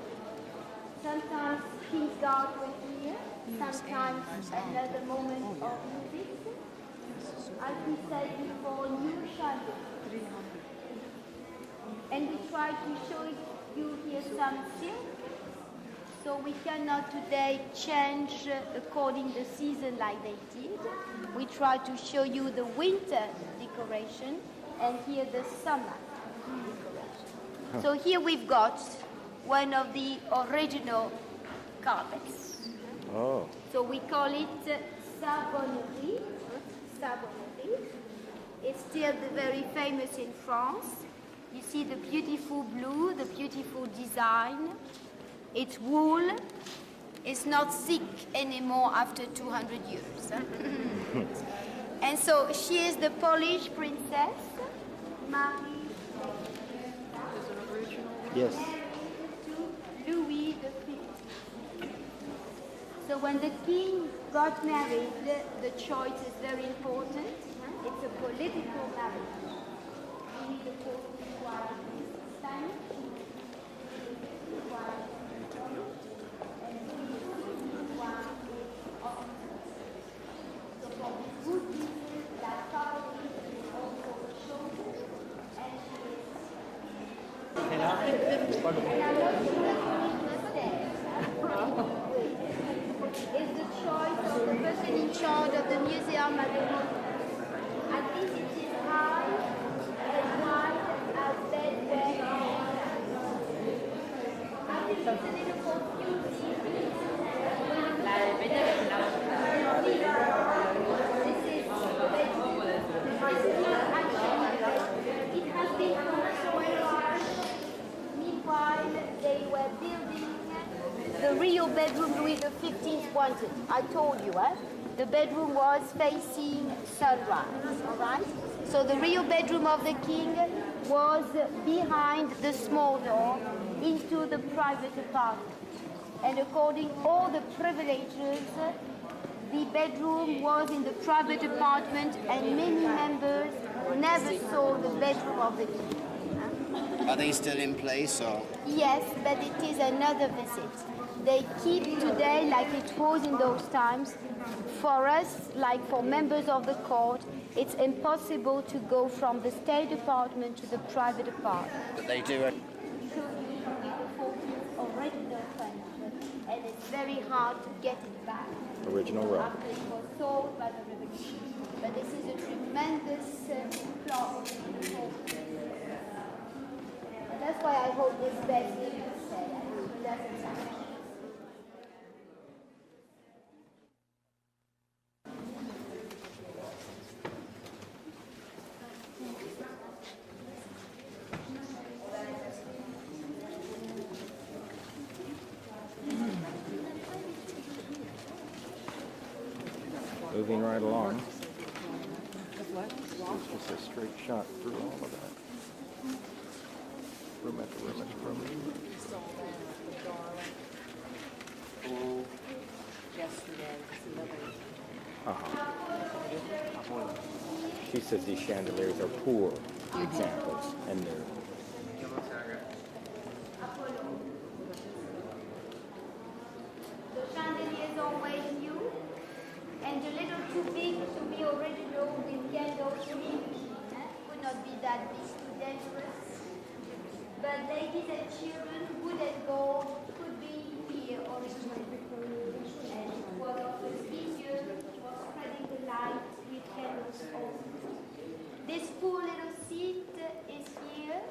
Sometimes King's Guard were here. Sometimes another moment of music. As we said before, new shadow. And we try to show you here some silk. So we cannot today change according to the season like they did. We try to show you the winter decoration and here the summer decoration. So here we've got one of the original carpets. Oh. So we call it Savonnerie. Savonnerie. It's still very famous in France. You see the beautiful blue, the beautiful design. It's wool. It's not thick anymore after 200 years. And so she is the Polish princess, Marie. Yes. To Louis XV. So when the king got married, the choice is very important. It's a political marriage. Louis XIV was Spanish. Is the choice of the person in charge of the museum at the moment. At least it is high and wide as bedware. I think it's a little confusing. This is the bedroom. It has been so meanwhile, they were building the real bedroom Louis XV wanted. I told you, the bedroom was facing sunrise, all right? So the real bedroom of the king was behind the small door into the private apartment. And according all the privileges, the bedroom was in the private apartment and many members never saw the bedroom of the king. Are they still in place or? Yes, but it is another visit. They keep today, like it was in those times, for us, like for members of the court, it's impossible to go from the State Department to the private apartment. But they do it. Original furniture, and it's very hard to get it back. Original room. After it was sold by the revolution. But this is a tremendous plot. And that's why I hope this bed will stay. It doesn't sound. Moving right along. It's just a straight shot through all of that. Room after room after room. She says these chandeliers are poor examples, and they're The chandelier is always new, and a little too big to be original with candles. Could not be that big, too dangerous. But ladies and children, wood and gold could be here original. And it was always easier for spreading the light with candles also. This poor little seat is here.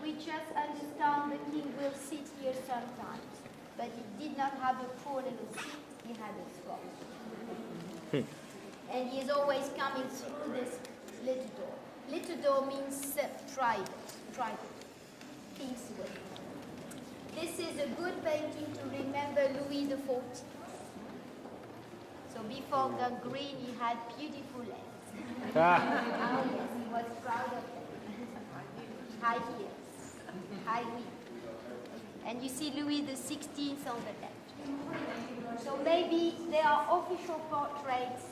We just understand the king will sit here sometimes. But he did not have a poor little seat, he had a throne. And he is always coming through this little door. Little door means private, king's way. This is a good painting to remember Louis XIV. So before the green, he had beautiful legs. Oh yes, he was proud of them. High heels, high wheels. And you see Louis XVI on the left. So maybe they are official portraits,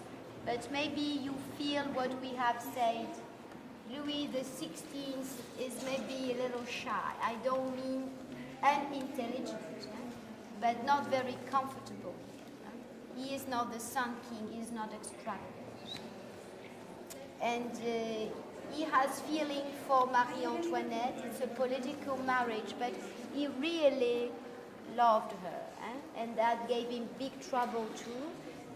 but maybe you feel what we have said. Louis XVI is maybe a little shy. I don't mean unintelligent, but not very comfortable. He is not the Sun King, he is not extravagant. And he has feeling for Marie Antoinette. It's a political marriage, but he really loved her. And that gave him big trouble too,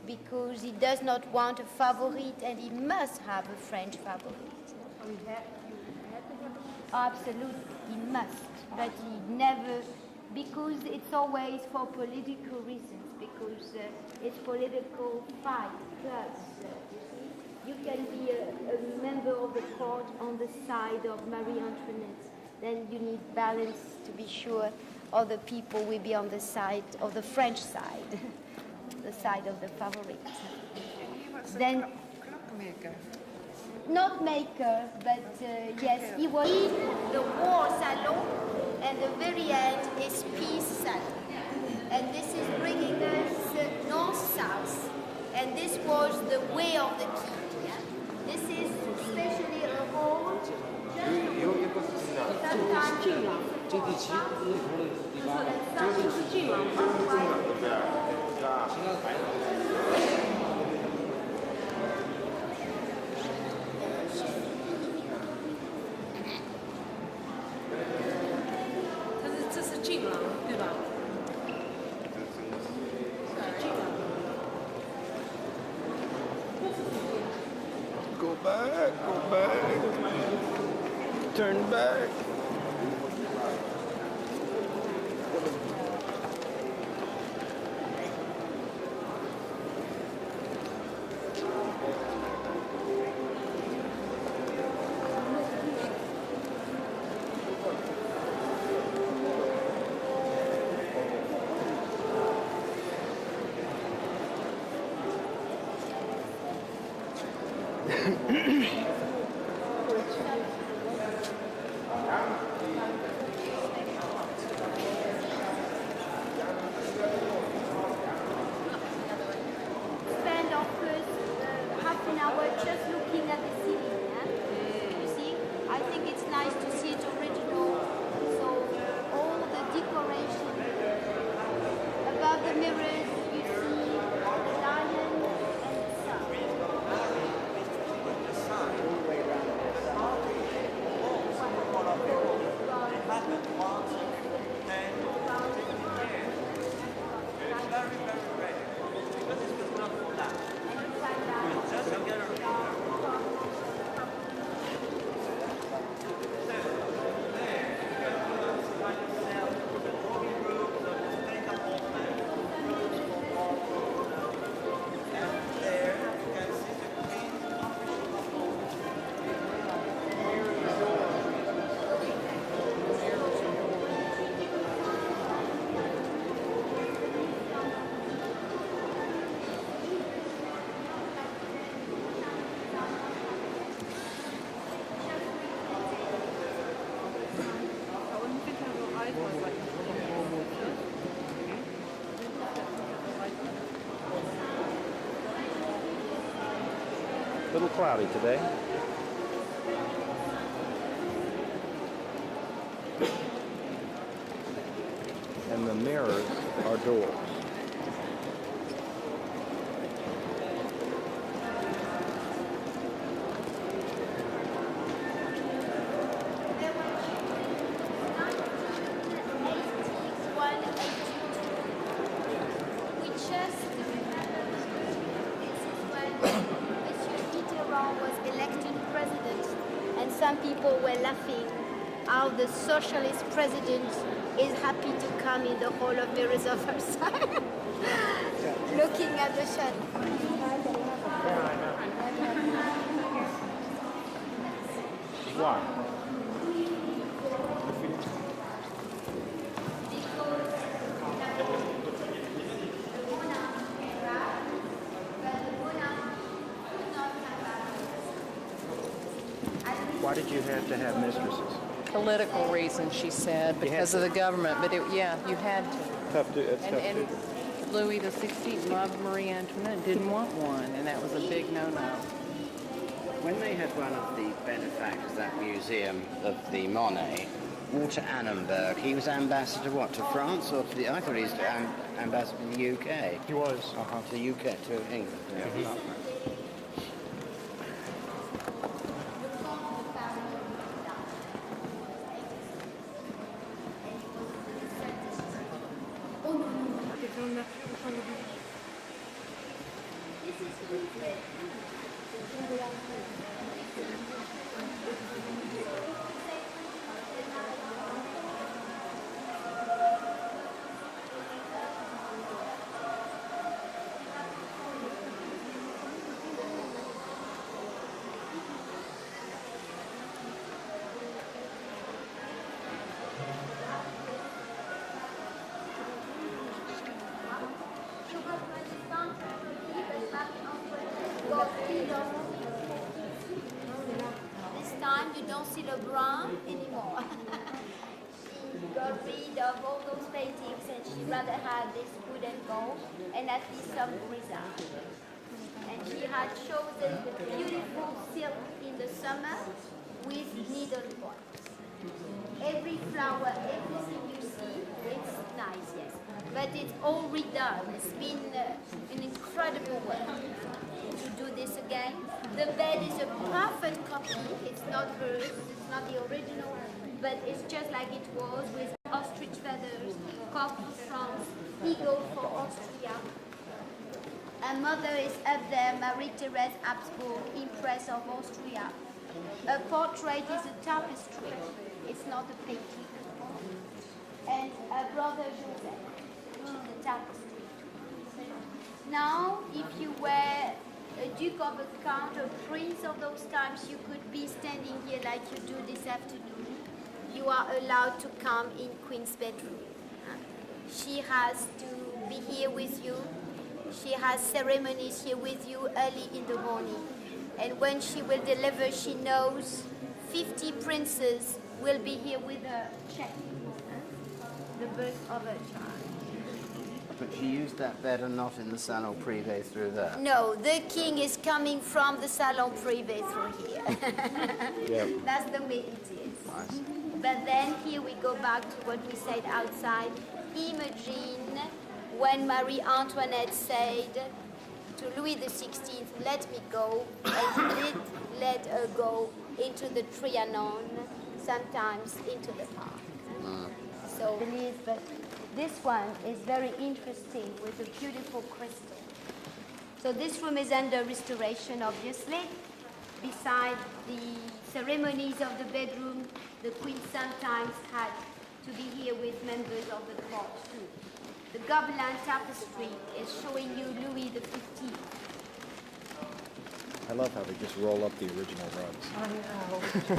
because he does not want a favorite, and he must have a French favorite. Absolutely, he must, but he never, because it's always for political reasons, because it's political fight. Plus, you can be a member of the court on the side of Marie Antoinette. Then you need balance to be sure other people will be on the side of the French side, the side of the favorite. Then, not maker, but yes, he was in the war salon, and the very end is peace salon. And this is bringing us north-south, and this was the way of the king. Yeah? This is especially a hall. Go back, turn back. Spend our first half an hour just looking at the ceiling. Yeah? You see, I think it's nice to see it original mirrors, you see the lion and the sun. A little cloudy today. And the mirrors are doors. Some people were laughing how the socialist president is happy to come in the Hall of Mirrors of Versailles, looking at the shadow. Why? Why did you have to have mistresses? Political reasons, she said, because of the government. But yeah, you had to. And Louis XVI loved Marie Antoinette, didn't want one, and that was a big no-no. When they had one of the benefactors, that museum of the Monet, Walter Annenberg, he was ambassador, what, to France or to the... I thought he was ambassador to the UK. He was. To the UK, to England. Yeah. Mm-hmm. This time you don't see Lebrun anymore. She got rid of all those paintings and she rather had this wood and gold and at least some grisaille. And she had chosen the beautiful silk in the summer with needlepoint. Every flower, everything you see, it's nice, yes. But it's all redone. It's been an incredible work to do this again. The bed is a perfect copy. It's not hers, it's not the original, but it's just like it was with ostrich feathers, cock for France, eagle for Austria. Her mother is up there, Marie-Thérèse Habsburg, Empress of Austria. A portrait is a tapestry, it's not a painting. And her brother Joseph, the tapestry. Now, if you were a Duke of a Count, a prince of those times, you could be standing here like you do this afternoon. You are allowed to come in Queen's bedroom. She has to be here with you. She has ceremonies here with you early in the morning. And when she will deliver, she knows 50 princes will be here with her checking the birth of her child. But she used that bed and not in the Salon Privé through there? No, the king is coming from the Salon Privé through here. Yep. That's the way it is. But then here we go back to what we said outside. Imogene when Marie Antoinette said to Louis XVI, let me go, and he did let her go into the Trianon, sometimes into the park. So I believe, but this one is very interesting with a beautiful crystal. So this room is under restoration, obviously. Beside the ceremonies of the bedroom, the Queen sometimes had to be here with members of the court too. The Gobelin tapestry is showing you Louis XV. I love how they just roll up the original rugs. I know.